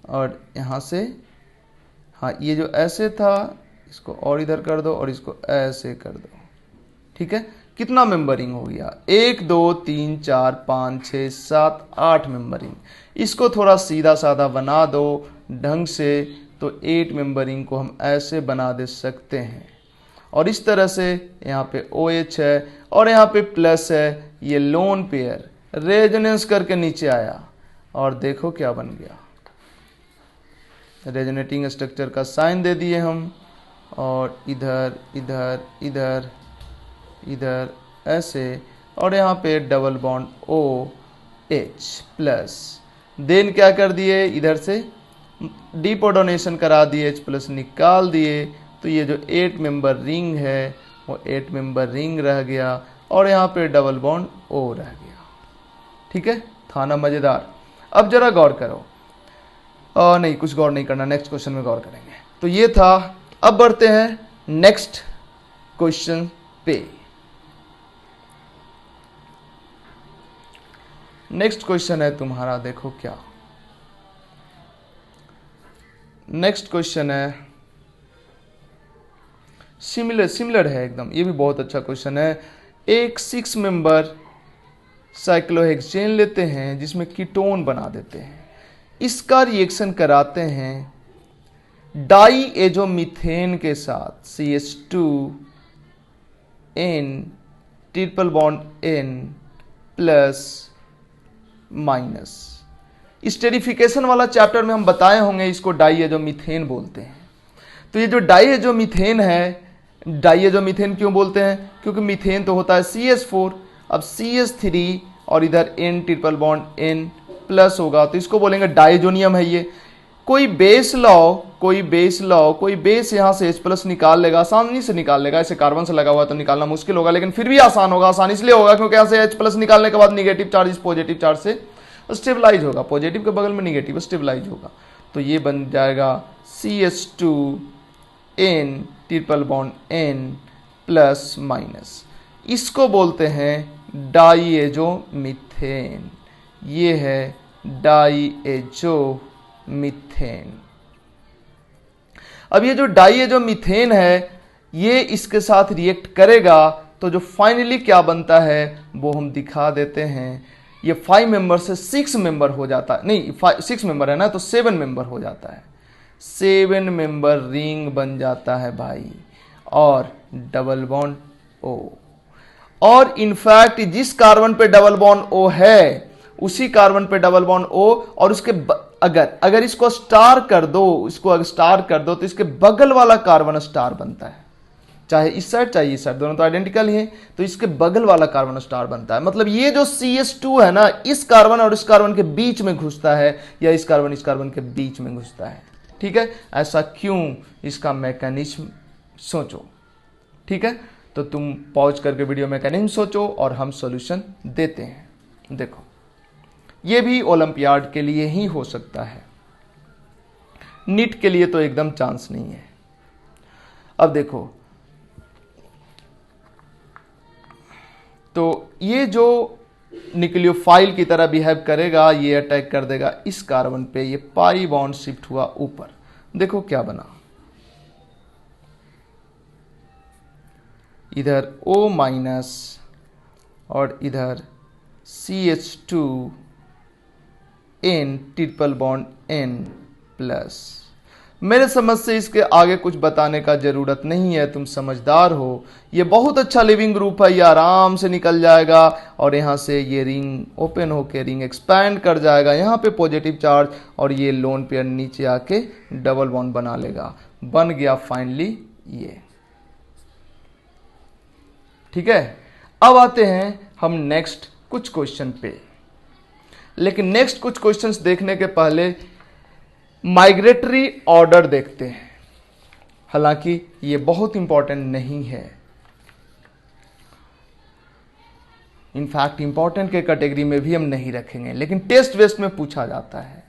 और यहाँ से, हाँ ये जो ऐसे था इसको और इधर कर दो और इसको ऐसे कर दो। ठीक है, कितना मेंबरिंग हो गया, 1 2 3 4 5 6 7 8 मेंबरिंग। इसको थोड़ा सीधा साधा बना दो ढंग से तो 8 मेंबरिंग को हम ऐसे बना दे सकते हैं। और इस तरह से यहाँ पे OH है और यहाँ पे प्लस है, ये लोन पेयर रेजोनेंस करके नीचे आया और देखो क्या बन गया, रेजोनेटिंग स्ट्रक्चर का साइन दे दिए हम, और इधर इधर इधर इधर ऐसे, और यहाँ पे double bond OH plus. Then क्या कर दिए, इधर से डिपोडोनेशन करा दिए, H प्लस निकाल दिए, तो ये जो 8 मेंबर रिंग है वो 8 मेंबर रिंग रह गया और यहाँ पे डबल बॉन्ड O रह गया। ठीक है, था ना मजेदार। अब जरा गौर करो, नहीं कुछ गौर नहीं करना, नेक्स्ट क्वेश्चन में गौर करेंगे। तो ये था। अब बढ़ते हैं नेक्स्ट क्वेश्चन पे। नेक्स्ट क्वेश्चन है तुम्हारा, देखो क्या नेक्स्ट क्वेश्चन है, सिमिलर है एकदम, ये भी बहुत अच्छा क्वेश्चन है। एक 6 मेंबर साइक्लोहेक्सेन लेते हैं जिसमें कीटोन बना देते हैं, इसका रिएक्शन कराते हैं डाईएजोमीथेन के साथ CH2N triple bond N plus minus. Esterification वाला चैप्टर में हम बताए होंगे, इसको डाईएजोमीथेन बोलते हैं। तो ये जो डाईएजोमीथेन है, डाईएजोमीथेन क्यों बोलते हैं, क्योंकि मीथेन तो होता है CH4, अब CH3 और इधर N triple bond N plus होगा तो इसको बोलेंगे डाइजोनियम है। ये कोई बेस यहाँ से H प्लस निकाल लेगा, आसानी से निकाल लेगा। ऐसे कार्बन से लगा हुआ तो निकालना मुश्किल होगा, लेकिन फिर भी आसान होगा। आसान इसलिए होगा क्योंकि यहाँ से H प्लस निकालने के बाद निगेटिव चार्ज इस पॉजिटिव चार्ज से स्टेबलाइज होगा, पॉजिटिव के बगल में निगेटिव स्टेबलाइज होगा। तो ये बन जाएगा CH2N triple bond N plus minus. इसको बोलते हैं डाईएजोमीथेन। ये है डाईएजोमीथेन। अब ये जो डाईएजोमीथेन है ये इसके साथ रिएक्ट करेगा तो जो फाइनली क्या बनता है वो हम दिखा देते हैं। ये 5 मेंबर से 6 मेंबर हो जाता है, नहीं 6 मेंबर है ना, तो 7 मेंबर हो जाता है। 7 मेंबर रिंग बन जाता है भाई, और डबल बॉन्ड O। और इनफैक्ट जिस कार्बन पे डबल बॉन्ड O है उसी कार्बन पे डबल बॉन्ड O, और उसके अगर इसको स्टार कर दो, तो इसके बगल वाला कार्बन स्टार बनता है। चाहे इस साइड चाहे इस साइड, दोनों तो आइडेंटिकल ही है, तो इसके बगल वाला कार्बन स्टार बनता है। मतलब ये जो CH2 है ना, इस कार्बन और इस कार्बन के बीच में घुसता है, या इस कार्बन के बीच में घुसता है। ठीक है, ऐसा क्यों, इसका मैकेनिज्म सोचो। ठीक है, तो तुम पॉज करके वीडियो मैकेनिज्म सोचो और हम सॉल्यूशन देते हैं। देखो ये भी ओलंपियाड के लिए ही हो सकता है, नीट के लिए तो एकदम चांस नहीं है। अब देखो तो ये जो न्यूक्लियोफाइल की तरह बिहेव करेगा, ये अटैक कर देगा इस कार्बन पे, ये पाई बॉन्ड शिफ्ट हुआ ऊपर, देखो क्या बना, इधर O माइनस और इधर CH2N triple bond N plus. मेरे समझ से इसके आगे कुछ बताने का जरूरत नहीं है, तुम समझदार हो। ये बहुत अच्छा लिविंग ग्रुप है, ये आराम से निकल जाएगा और यहाँ से ये रिंग ओपन होके रिंग एक्सपैंड कर जाएगा, यहाँ पे पॉजिटिव चार्ज, और ये लोन पेयर नीचे आके डबल बॉन्ड बना लेगा, बन गया फाइनली ये। ठीक है, अब आते हैं हम नेक्स्ट कुछ क्वेश्चन पे। लेकिन नेक्स्ट कुछ क्वेश्चंस देखने के पहले माइग्रेटरी ऑर्डर देखते हैं, हालांकि ये बहुत इंपॉर्टेंट नहीं है, इनफैक्ट इंपॉर्टेंट के कैटेगरी में भी हम नहीं रखेंगे, लेकिन टेस्ट वेस्ट में पूछा जाता है।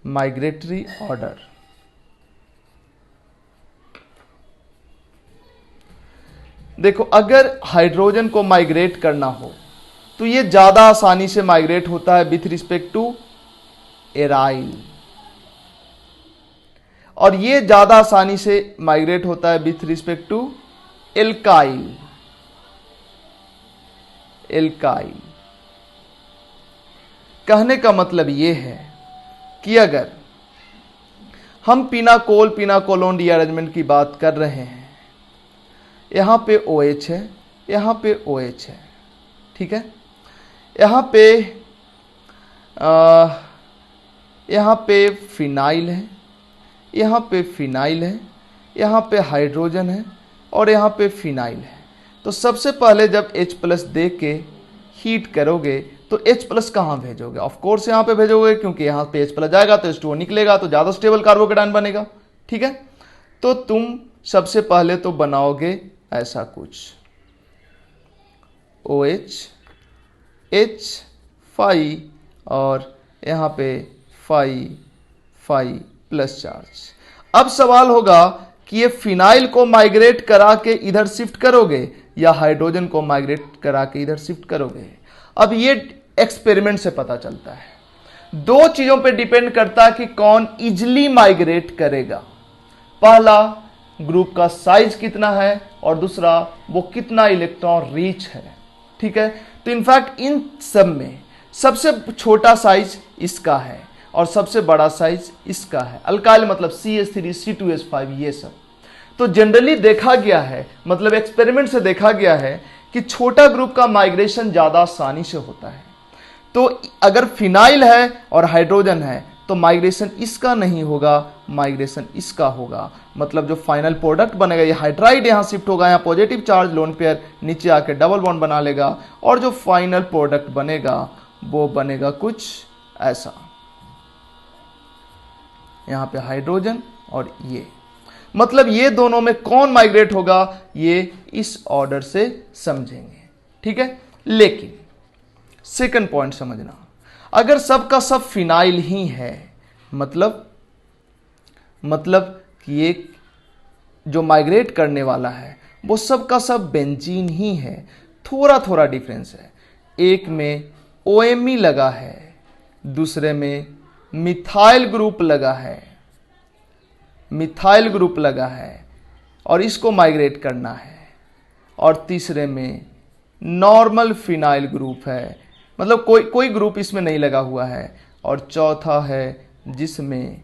माइग्रेटरी ऑर्डर, देखो अगर हाइड्रोजन को माइग्रेट करना हो तो ये ज्यादा आसानी से माइग्रेट होता है विथ रिस्पेक्ट टू एराइल, और ये ज्यादा आसानी से माइग्रेट होता है with respect to alkyl. Alkyl कहने का मतलब ये है कि अगर हम पिनाकोल पिनाकोलोन रीअरेंजमेंट की बात कर रहे हैं, यहां पे OH है, यहां पे OH है, ठीक है, यहाँ पे फिनाइल है, यहाँ पे फिनाइल है, यहाँ पे हाइड्रोजन है और यहाँ पे फिनाइल है। तो सबसे पहले जब H प्लस दे के हीट करोगे तो H प्लस कहाँ भेजोगे? ऑफ कोर्स यहाँ पे भेजोगे, क्योंकि यहाँ पे H प्लस जाएगा तो H2O निकलेगा, तो ज़्यादा स्टेबल कार्बोकेटायन बनेगा। ठीक है, तो तुम सबसे पहले तो बनाओगे ऐसा कुछ, OH H5 और यहाँ पे 5 प्लस चार्ज। अब सवाल होगा कि ये फिनाइल को माइग्रेट करा के इधर शिफ्ट करोगे या हाइड्रोजन को माइग्रेट करा के इधर शिफ्ट करोगे। अब ये एक्सपेरिमेंट से पता चलता है। दो चीजों पे डिपेंड करता है कि कौन इजिली माइग्रेट करेगा। पहला ग्रुप का साइज कितना है और दूसरा वो कितना इलेक्ट्रॉन रिच है। ठीक है, तो इनफैक्ट इन सब में सबसे छोटा साइज इसका है और सबसे बड़ा साइज इसका है। अल्काइल मतलब CH3 C2H5 ये सब। तो जनरली देखा गया है, मतलब एक्सपेरिमेंट से देखा गया है कि छोटा ग्रुप का माइग्रेशन ज्यादा आसानी से होता है। तो अगर फिनाइल है और हाइड्रोजन है तो माइग्रेशन इसका नहीं होगा, माइग्रेशन इसका होगा। मतलब जो फाइनल प्रोडक्ट बनेगा, ये हाइड्राइड यहाँ शिफ्ट होगा, यहाँ पॉजिटिव चार्ज लोन पेयर नीचे आके डबल बॉन्ड बना लेगा और जो फाइनल प्रोडक्ट बनेगा वो बनेगा कुछ ऐसा। यहाँ पे हाइड्रोजन और ये, मतलब ये दोनों में कौन माइग्रेट होगा ये इस ऑर्डर से समझेंगे। ठीक है, लेकिन सेकंड पॉइंट समझना, अगर सब का सब फिनाइल ही है, मतलब कि ये जो माइग्रेट करने वाला है वो सब का सब बेंजीन ही है, थोड़ा थोड़ा डिफरेंस है। एक में OMe लगा है, दूसरे में मिथाइल ग्रुप लगा है, मिथाइल ग्रुप लगा है और इसको माइग्रेट करना है, और तीसरे में नॉर्मल फिनाइल ग्रुप है, मतलब कोई ग्रुप इसमें नहीं लगा हुआ है, और चौथा है जिसमें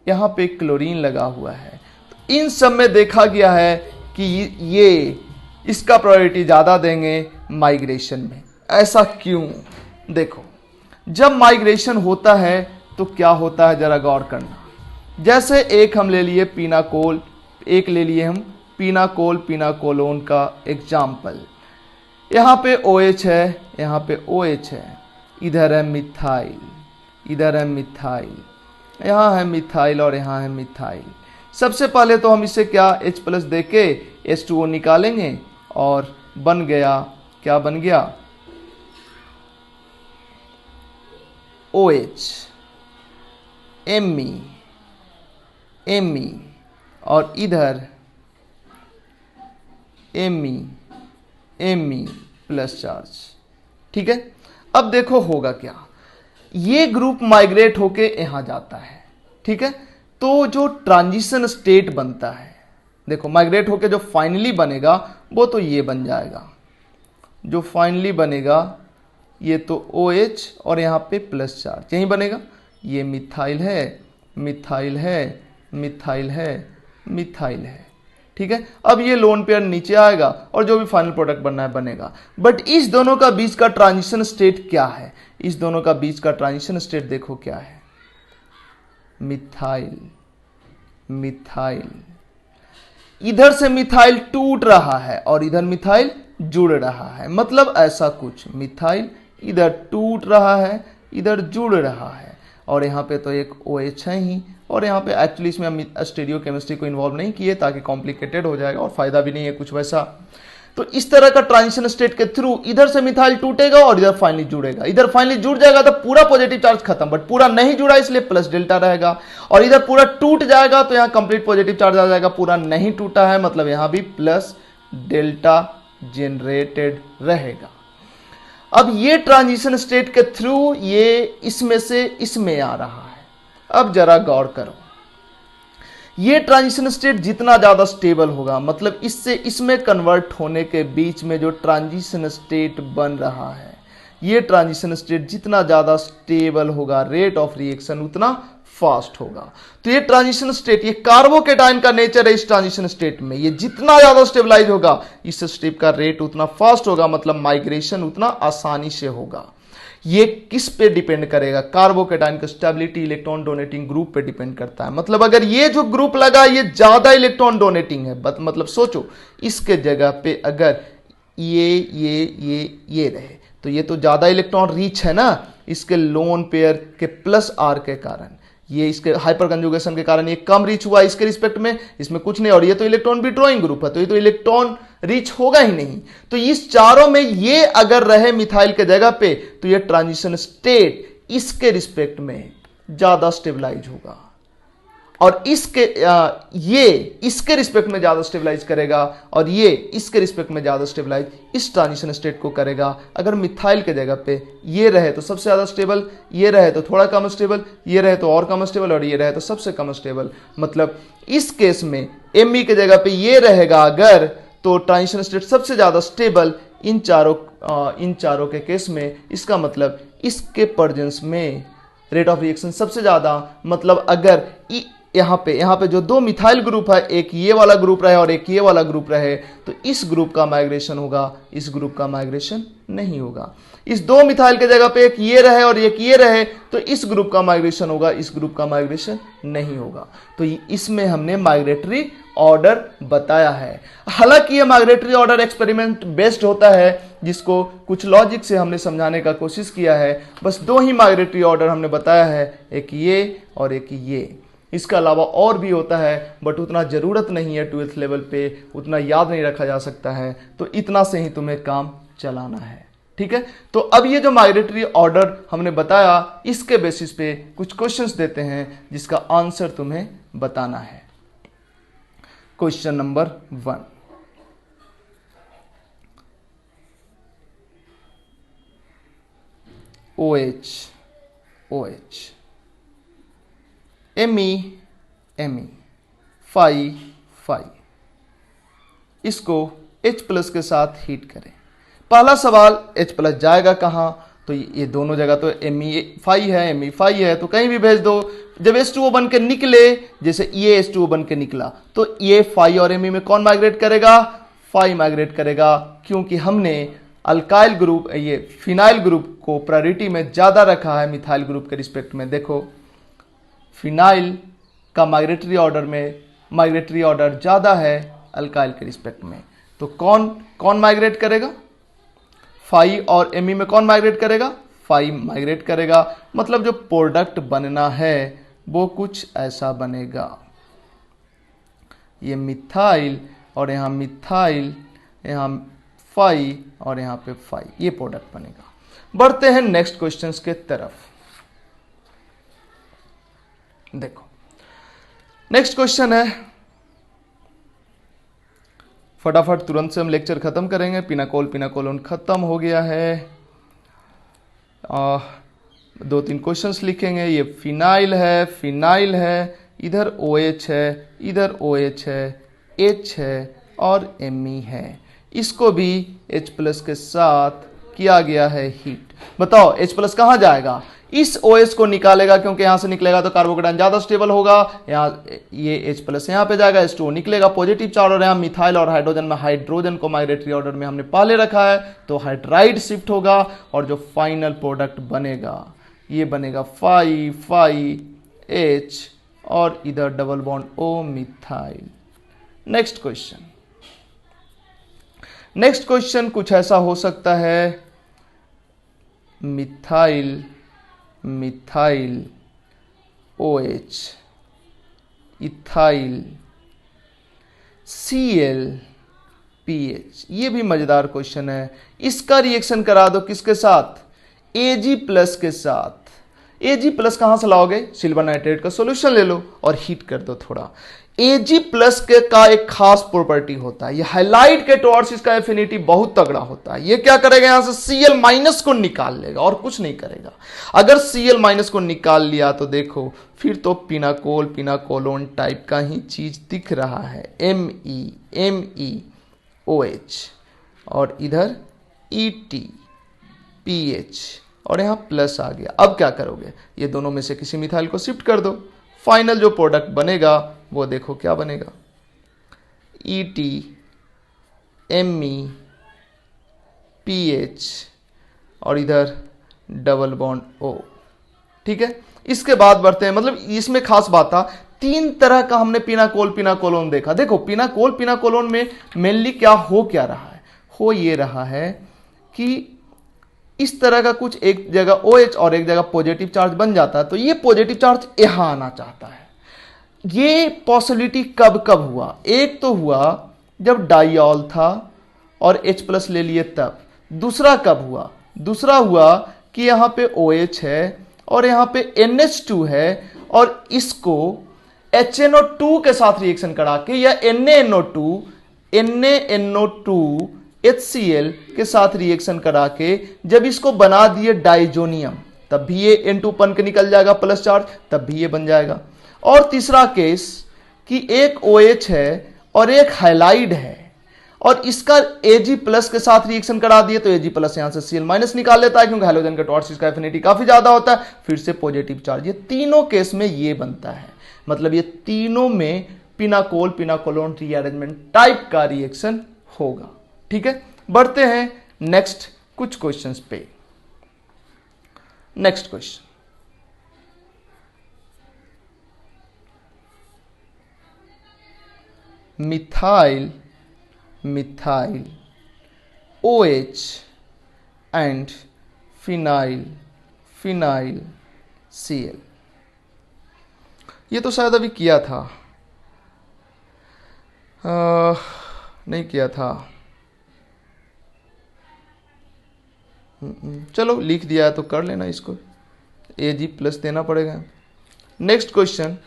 यहाँ पे क्लोरीन लगा हुआ है। तो इन सब में देखा गया है कि ये इसका प्रायोरिटी ज़्यादा देंगे माइग्रेशन में। ऐसा क्यों? देखो, जब माइग्रेशन होता है तो क्या होता है जरा गौर करना। जैसे एक हम ले लिए पिनाकोल, एक ले लिए हम पिनाकोल पिनाकोलोन का एग्जाम्पल। यहाँ पे OH है, यहाँ पे OH है, इधर है मिथाइल, इधर है मिथाइल, यहाँ है मिथाइल और यहाँ है मिथाइल। सबसे पहले तो हम इसे क्या H प्लस दे के H2O निकालेंगे और बन गया, क्या बन गया, OH, Me और इधर Me प्लस चार्ज। ठीक है, अब देखो होगा क्या, ये ग्रुप माइग्रेट होके यहां जाता है। ठीक है, तो जो ट्रांजिशन स्टेट बनता है, देखो माइग्रेट होके जो फाइनली बनेगा वो तो ये बन जाएगा, जो फाइनली बनेगा ये तो OH और यहाँ पे प्लस चार्ज यही बनेगा। ये मिथाइल है, मिथाइल है, मिथाइल है, मिथाइल है। ठीक है, अब ये लोन पेयर नीचे आएगा और जो भी फाइनल प्रोडक्ट बनना है बनेगा। बट इस दोनों का बीच का ट्रांजिशन स्टेट क्या है, इस दोनों का बीच का ट्रांजिशन स्टेट देखो क्या है, मिथाइल, मिथाइल। इधर से मिथाइल टूट रहा है और इधर मिथाइल जुड़ रहा है, मतलब ऐसा कुछ, मिथाइल इधर टूट रहा है, इधर जुड़ रहा है, और यहाँ पे तो एक OH है ही, और यहाँ पे एक्चुअली इसमें हम स्टीरियो केमिस्ट्री को इन्वॉल्व नहीं किए ताकि कॉम्प्लिकेटेड हो जाएगा और फायदा भी नहीं है कुछ वैसा। तो इस तरह का ट्रांजिशन स्टेट के थ्रू इधर से मिथाइल टूटेगा और इधर फाइनली जुड़ेगा। इधर फाइनली जुड़ जाएगा तो पूरा पॉजिटिव चार्ज खत्म, बट पूरा नहीं जुड़ा इसलिए प्लस डेल्टा रहेगा, और इधर पूरा टूट जाएगा तो यहाँ कंप्लीट पॉजिटिव चार्ज आ जाएगा। पूरा नहीं टूटा है मतलब यहाँ भी प्लस डेल्टा जनरेटेड रहेगा। अब ये ट्रांजिशन स्टेट के थ्रू ये इसमें से इसमें आ रहा है। अब जरा गौर करो, ये ट्रांजिशन स्टेट जितना ज्यादा स्टेबल होगा, मतलब इससे इसमें कन्वर्ट होने के बीच में जो ट्रांजिशन स्टेट बन रहा है, ये ट्रांजिशन स्टेट जितना ज्यादा स्टेबल होगा, रेट ऑफ रिएक्शन उतना फास्ट होगा। तो ये ट्रांजिशन स्टेट, ये कार्बोकेटाइन का नेचर है इस ट्रांजिशन स्टेट में, ये जितना ज्यादा स्टेबलाइज होगा इस स्टेप का रेट उतना फास्ट होगा, मतलब माइग्रेशन उतना आसानी से होगा। ये किस पे डिपेंड करेगा, कार्बोकेटाइन का स्टेबिलिटी इलेक्ट्रॉन डोनेटिंग ग्रुप पे डिपेंड करता है। मतलब अगर ये जो ग्रुप लगा ये ज्यादा इलेक्ट्रॉन डोनेटिंग है, मतलब सोचो इसके जगह पे अगर ये रहे तो ये तो ज्यादा इलेक्ट्रॉन रीच है ना, इसके लोन पेयर के प्लस R के कारण, ये इसके हाइपर कंजुगेशन के कारण ये कम रीच हुआ इसके रिस्पेक्ट में, इसमें कुछ नहीं, और ये तो इलेक्ट्रॉन विड्रॉइंग ग्रुप है तो ये तो इलेक्ट्रॉन रीच होगा ही नहीं। तो इस चारों में ये अगर रहे मिथाइल के जगह पे तो ये ट्रांजिशन स्टेट इसके रिस्पेक्ट में ज्यादा स्टेबलाइज होगा, और ये इसके रिस्पेक्ट में ज्यादा स्टेबलाइज करेगा, और ये इसके रिस्पेक्ट में ज्यादा स्टेबलाइज इस ट्रांजिशन स्टेट को करेगा। अगर मिथाइल के जगह पे ये रहे तो सबसे ज्यादा स्टेबल, ये रहे तो थोड़ा कम स्टेबल, ये रहे तो और कम स्टेबल, और ये रहे तो सबसे कम स्टेबल। मतलब इस केस में Me के जगह पे ये रहेगा अगर, तो ट्रांजिशन स्टेट सबसे ज्यादा स्टेबल इन चारों के केस में। इसका मतलब इसके प्रेजेंस में रेट ऑफ रिएक्शन सबसे ज्यादा, मतलब अगर यहाँ पे जो दो मिथाइल ग्रुप है, एक ये वाला ग्रुप रहे और एक ये वाला ग्रुप रहे, तो इस ग्रुप का माइग्रेशन होगा, इस ग्रुप का माइग्रेशन नहीं होगा। इस दो मिथाइल के जगह पे एक ये रहे और एक ये रहे तो इस ग्रुप का माइग्रेशन होगा, इस ग्रुप का माइग्रेशन नहीं होगा। तो इसमें हमने माइग्रेटरी ऑर्डर बताया है। हालांकि ये माइग्रेटरी ऑर्डर एक्सपेरिमेंट बेस्ड होता है, जिसको कुछ लॉजिक से हमने समझाने का कोशिश किया है। बस दो ही माइग्रेटरी ऑर्डर हमने बताया है, एक ये और एक ये। इसके अलावा और भी होता है बट उतना ज़रूरत नहीं है, 12th लेवल पे उतना याद नहीं रखा जा सकता है, तो इतना से ही तुम्हें काम चलाना है। ठीक है, तो अब ये जो माइग्रेटरी ऑर्डर हमने बताया, इसके बेसिस पे कुछ क्वेश्चंस देते हैं जिसका आंसर तुम्हें बताना है। Question number 1, OH Me phi, इसको H+ के साथ हीट करें। पहला सवाल H+ जाएगा कहाँ, तो ये दोनों जगह तो Me फाई है तो कहीं भी भेज दो। जब H2O बन के निकले, जैसे ये H2O बन के निकला, तो ये फाई और Me में कौन माइग्रेट करेगा, फाई माइग्रेट करेगा, क्योंकि हमने अल्काइल ग्रुप, ये फिनाइल ग्रुप को प्रायोरिटी में ज्यादा रखा है मिथाइल ग्रुप के रिस्पेक्ट में। देखो फिनाइल का माइग्रेटरी ऑर्डर ज्यादा है अल्काइल के रिस्पेक्ट में, तो कौन माइग्रेट करेगा, फाई और Me में कौन माइग्रेट करेगा, फाई माइग्रेट करेगा। मतलब जो प्रोडक्ट बनना है वो कुछ ऐसा बनेगा, ये मिथाइल और यहाँ मिथाइल, यहाँ फाइव और यहाँ पे फाइव, ये प्रोडक्ट बनेगा। बढ़ते हैं नेक्स्ट क्वेश्चंस के तरफ। देखो नेक्स्ट क्वेश्चन है, फटाफट तुरंत से हम लेक्चर खत्म करेंगे। पिनाकोलोन खत्म हो गया है। 2-3 क्वेश्चंस लिखेंगे। ये फिनाइल है, इधर OH है, इधर OH है, H है और Me है। इसको भी H+ के साथ किया गया है हीट। बताओ H+ कहाँ जाएगा? इस OH को निकालेगा, क्योंकि यहां से निकलेगा तो कार्बोकेटाइन ज्यादा स्टेबल होगा। यहाँ ये H+ यहाँ पे जाएगा, H2O निकलेगा पॉजिटिव चार्ज, और यहाँ मिथाइल और हाइड्रोजन में हाइड्रोजन को माइग्रेटरी ऑर्डर में हमने पहले रखा है, तो हाइड्राइड शिफ्ट होगा और जो फाइनल प्रोडक्ट बनेगा ये बनेगा 5,5H और इधर double bond O methyl. Next question कुछ ऐसा हो सकता है, methyl OH ethyl Cl pH। ये भी मजेदार क्वेश्चन है। इसका रिएक्शन करा दो किसके साथ? Ag+ के साथ। Ag+ कहां से लाओगे? सिल्वर नाइट्रेट का सॉल्यूशन ले लो और हीट कर दो थोड़ा। Ag+ के का एक खास प्रॉपर्टी होता है, ये हाइलाइट के टुवर्ड्स इसका एफिनिटी बहुत तगड़ा होता है। ये क्या करेगा? यहां से Cl- को निकाल लेगा और कुछ नहीं करेगा। अगर Cl- को निकाल लिया तो देखो फिर तो पिनाकोलोन टाइप का ही चीज दिख रहा है। MEOH और इधर ETPH और यहां प्लस आ गया। अब क्या करोगे? ये दोनों में से किसी मिथाइल को शिफ्ट कर दो। फाइनल जो प्रोडक्ट बनेगा वो देखो क्या बनेगा, ETMePH और इधर डबल बॉन्ड O। ठीक है, इसके बाद बढ़ते हैं। मतलब इसमें खास बात था, 3 तरह का हमने पिनाकोलोन देखा। देखो पिनाकोलोन में मेनली क्या रहा है? हो ये रहा है कि इस तरह का कुछ एक जगह OH और एक जगह पॉजिटिव चार्ज बन जाता है, तो ये पॉजिटिव चार्ज यहां आना चाहता है। ये पॉसिबिलिटी कब हुआ? एक तो हुआ जब डाइऑल था और H+ ले लिए तब। दूसरा कब हुआ? दूसरा हुआ कि यहां पे OH है और यहां पे NH2 है और इसको HNO2 के साथ रिएक्शन करा के, या NaNO2 HCl के साथ रिएक्शन करा के जब इसको बना दिए डाइजोनियम, तब भी ये N2 बन के निकल जाएगा प्लस चार्ज, तब भी ये बन जाएगा। और तीसरा केस कि एक OH है और एक हाइलाइड है और इसका Ag+ के साथ रिएक्शन करा दिए, तो Ag+ यहां से Cl- निकाल लेता है, क्योंकि हाइड्रोजन के टुवर्ड्स इसका एफिनिटी काफी ज्यादा होता है, फिर से पॉजिटिव चार्ज। ये तीनों केस में ये बनता है। मतलब ये तीनों में पिनाकोलोन रीअरेंजमेंट टाइप का रिएक्शन होगा। ठीक है, बढ़ते हैं नेक्स्ट कुछ क्वेश्चंस पे। Next question, methyl OH and phenyl Cl। ये तो शायद अभी किया था, नहीं किया था। चलो लिख दिया है तो कर लेना, इसको Ag+ देना पड़ेगा। नेक्स्ट क्वेश्चन,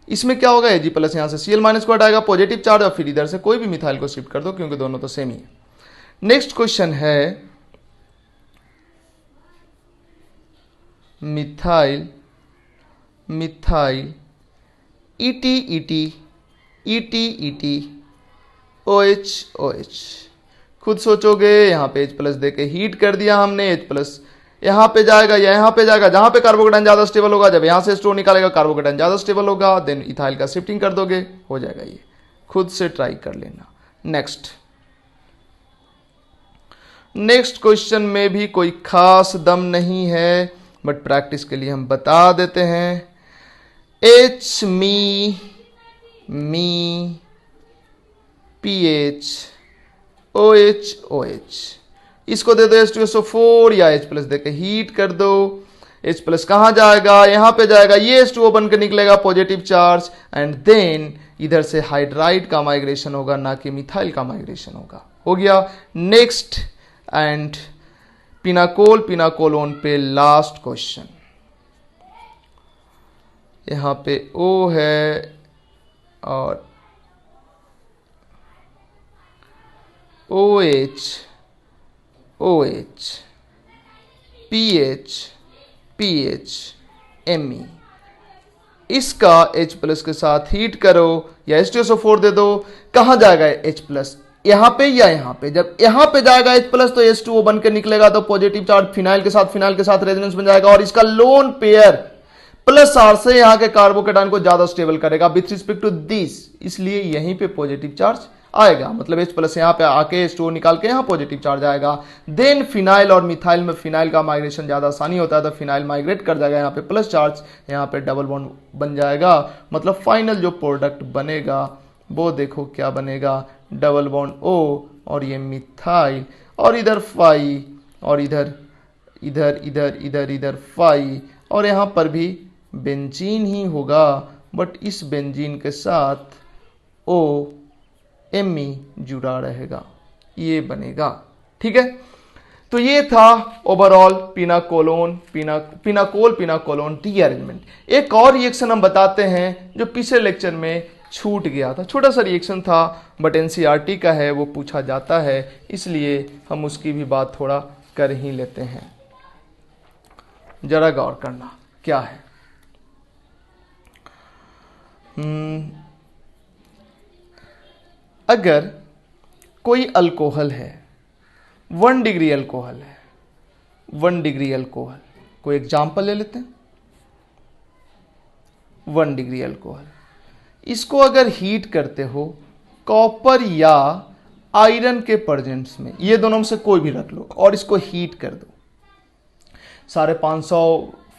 इसमें क्या होगा? Ag+ यहां से Cl- को हटाएगा पॉजिटिव चार्ज और फिर इधर से कोई भी मिथाइल को शिफ्ट कर दो, क्योंकि दोनों तो सेम ही है। नेक्स्ट क्वेश्चन है मिथाइल ET OH। खुद सोचोगे, यहां पे H+ देके हीट कर दिया हमने, H+ यहां पे जाएगा या यहां पे जाएगा, जहां पे कार्बोकेटाइन ज्यादा स्टेबल होगा, जब यहां से H2O निकालेगा कार्बोकेटाइन ज्यादा स्टेबल होगा, देन इथाइल का शिफ्टिंग कर दोगे, हो जाएगा। ये खुद से ट्राई कर लेना। नेक्स्ट क्वेश्चन में भी कोई खास दम नहीं है, बट प्रैक्टिस के लिए हम बता देते हैं। HMePH OH। इसको दे दो H2SO4 या H+ देके हीट कर दो। H+ कहां जाएगा? यहां पे जाएगा, ये H2O बनकर निकलेगा पॉजिटिव चार्ज, एंड देन इधर से हाइड्राइड का माइग्रेशन होगा, ना कि मिथाइल का माइग्रेशन होगा। हो गया। नेक्स्ट एंड पिनाकोलोन पे लास्ट क्वेश्चन। यहां पे O है और OH PH Me, इसका H प्लस के साथ हीट करो या H2SO4 दे दो। कहां जाएगा H प्लस, यहां पे या यहां पे? जब यहां पे जाएगा H प्लस तो H2O बन के निकलेगा, तो पॉजिटिव चार्ज फिनाइल के साथ रेजोनेंस बन जाएगा और इसका लोन पेयर प्लस R से यहां के कार्बोकेटाइन को ज्यादा स्टेबल करेगा विथ रिस्पेक्ट टू दिस, इसलिए यहीं पे पॉजिटिव चार्ज आएगा। मतलब H प्लस यहां पे आके H2O निकाल के यहां पॉजिटिव चार्ज आएगा। देन फिनाइल और मिथाइल में फिनाइल का माइग्रेशन ज्यादा आसानी होता है, तो फिनाइल माइग्रेट कर जाएगा, यहां पे प्लस चार्ज, यहां पे डबल बॉन्ड बन जाएगा। मतलब फाइनल जो प्रोडक्ट बनेगा वो देखो क्या बनेगा, डबल बॉन्ड O और ये मिथाइल और इधर फाई और इधर इधर इधर इधर इधर फाई, और यहां पर भी बेंजीन ही होगा, बट इस बेंजीन के साथ O Me जुड़ा रहेगा, ये बनेगा। ठीक है, तो ये था ओवरऑल पिनाकोलोन रीअरेंजमेंट। एक और रिएक्शन हम बताते हैं जो पिछले लेक्चर में छूट गया था, छोटा सा रिएक्शन था बट एनसीईआरटी का है, वो पूछा जाता है, इसलिए हम उसकी भी बात थोड़ा कर ही लेते हैं। जरा गौर करना क्या है। अगर कोई अल्कोहल है, 1 डिग्री अल्कोहल है, 1 डिग्री अल्कोहल, कोई एग्जाम्पल ले लेते हैं। 1 डिग्री अल्कोहल, इसको अगर हीट करते हो कॉपर या आयरन के प्रेजेंस में, ये दोनों में से कोई भी रख लो और इसको हीट कर दो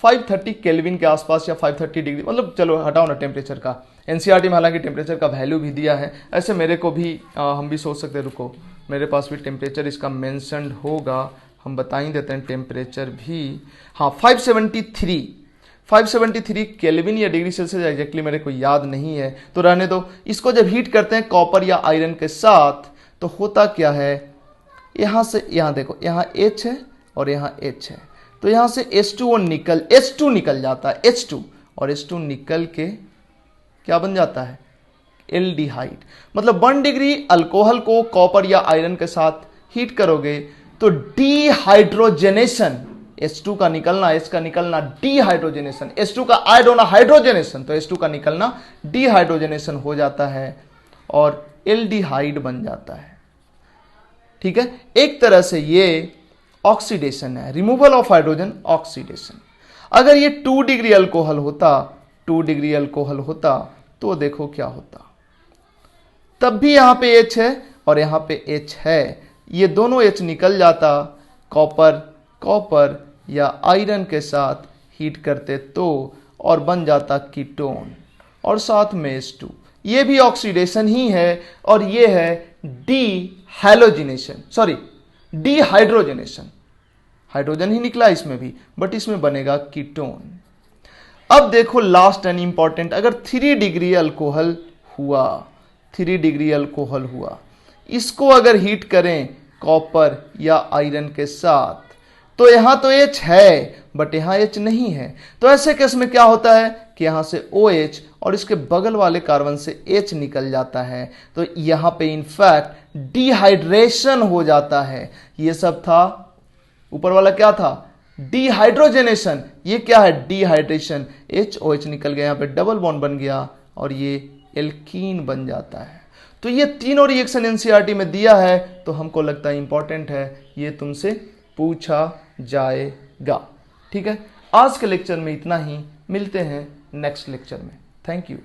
530 केल्विन के आसपास या 530 डिग्री, मतलब चलो हटाओ ना टेम्परेचर का, एनसीईआरटी में हालांकि टेम्परेचर का वैल्यू भी दिया है, ऐसे मेरे को भी हम भी सोच सकते हैं, रुको मेरे पास भी टेम्परेचर इसका मेंशन्ड होगा, हम बता ही देते हैं टेम्परेचर भी। हाँ 573 केल्विन या डिग्री सेल्सियस, एग्जैक्टली मेरे को याद नहीं है तो रहने दो। इसको जब हीट करते हैं कॉपर या आयरन के साथ तो होता क्या है, यहां से यहां देखो, यहां H है और यहां H है, तो यहां से H2 निकल जाता है, H2 और H2 निकल के क्या बन जाता है, एल्डिहाइड। मतलब 1 डिग्री अल्कोहल को कॉपर या आयरन के साथ हीट करोगे तो डीहाइड्रोजनेशन, H2 का निकलना, H का निकलना, डीहाइड्रोजनेशन, H2 का ऐड होना हाइड्रोजनेशन, तो H2 का निकलना डीहाइड्रोजनेशन हो जाता है और एल्डिहाइड बन जाता है। ठीक है, एक तरह से ये ऑक्सीडेशन है, रिमूवल ऑफ हाइड्रोजन, ऑक्सीडेशन। अगर ये 2 डिग्री अल्कोहल होता तो देखो क्या होता, तब भी यहां पे H है और यहां पे H है, ये दोनों H निकल जाता, कॉपर या आयरन के साथ हीट करते तो, और बन जाता कीटोन और साथ में H2, ये भी ऑक्सीडेशन ही है और ये है डीहाइड्रोजनेशन, हाइड्रोजन ही निकला इसमें भी, बट इसमें बनेगा कीटोन। अब देखो लास्ट एंड इंपॉर्टेंट, अगर 3 डिग्री अल्कोहल हुआ, इसको अगर हीट करें कॉपर या आयरन के साथ तो यहां तो H है बट यहां H नहीं है, तो ऐसे केस में क्या होता है कि यहां से OH और इसके बगल वाले कार्बन से H निकल जाता है, तो यहां पे इनफैक्ट डिहाइड्रेशन हो जाता है। ये सब था, ऊपर वाला क्या था, डिहाइड्रोजनेशन, ये क्या है, डिहाइड्रेशन, HOH निकल गया, यहां पे डबल बॉन्ड बन गया और ये एल्कीन बन जाता है। तो ये तीनों रिएक्शन एनसीईआरटी में दिया है, तो हमको लगता है इंपॉर्टेंट है, ये तुमसे पूछा जाएगा। ठीक है, आज के लेक्चर में इतना ही, मिलते हैं नेक्स्ट लेक्चर में। Thank you.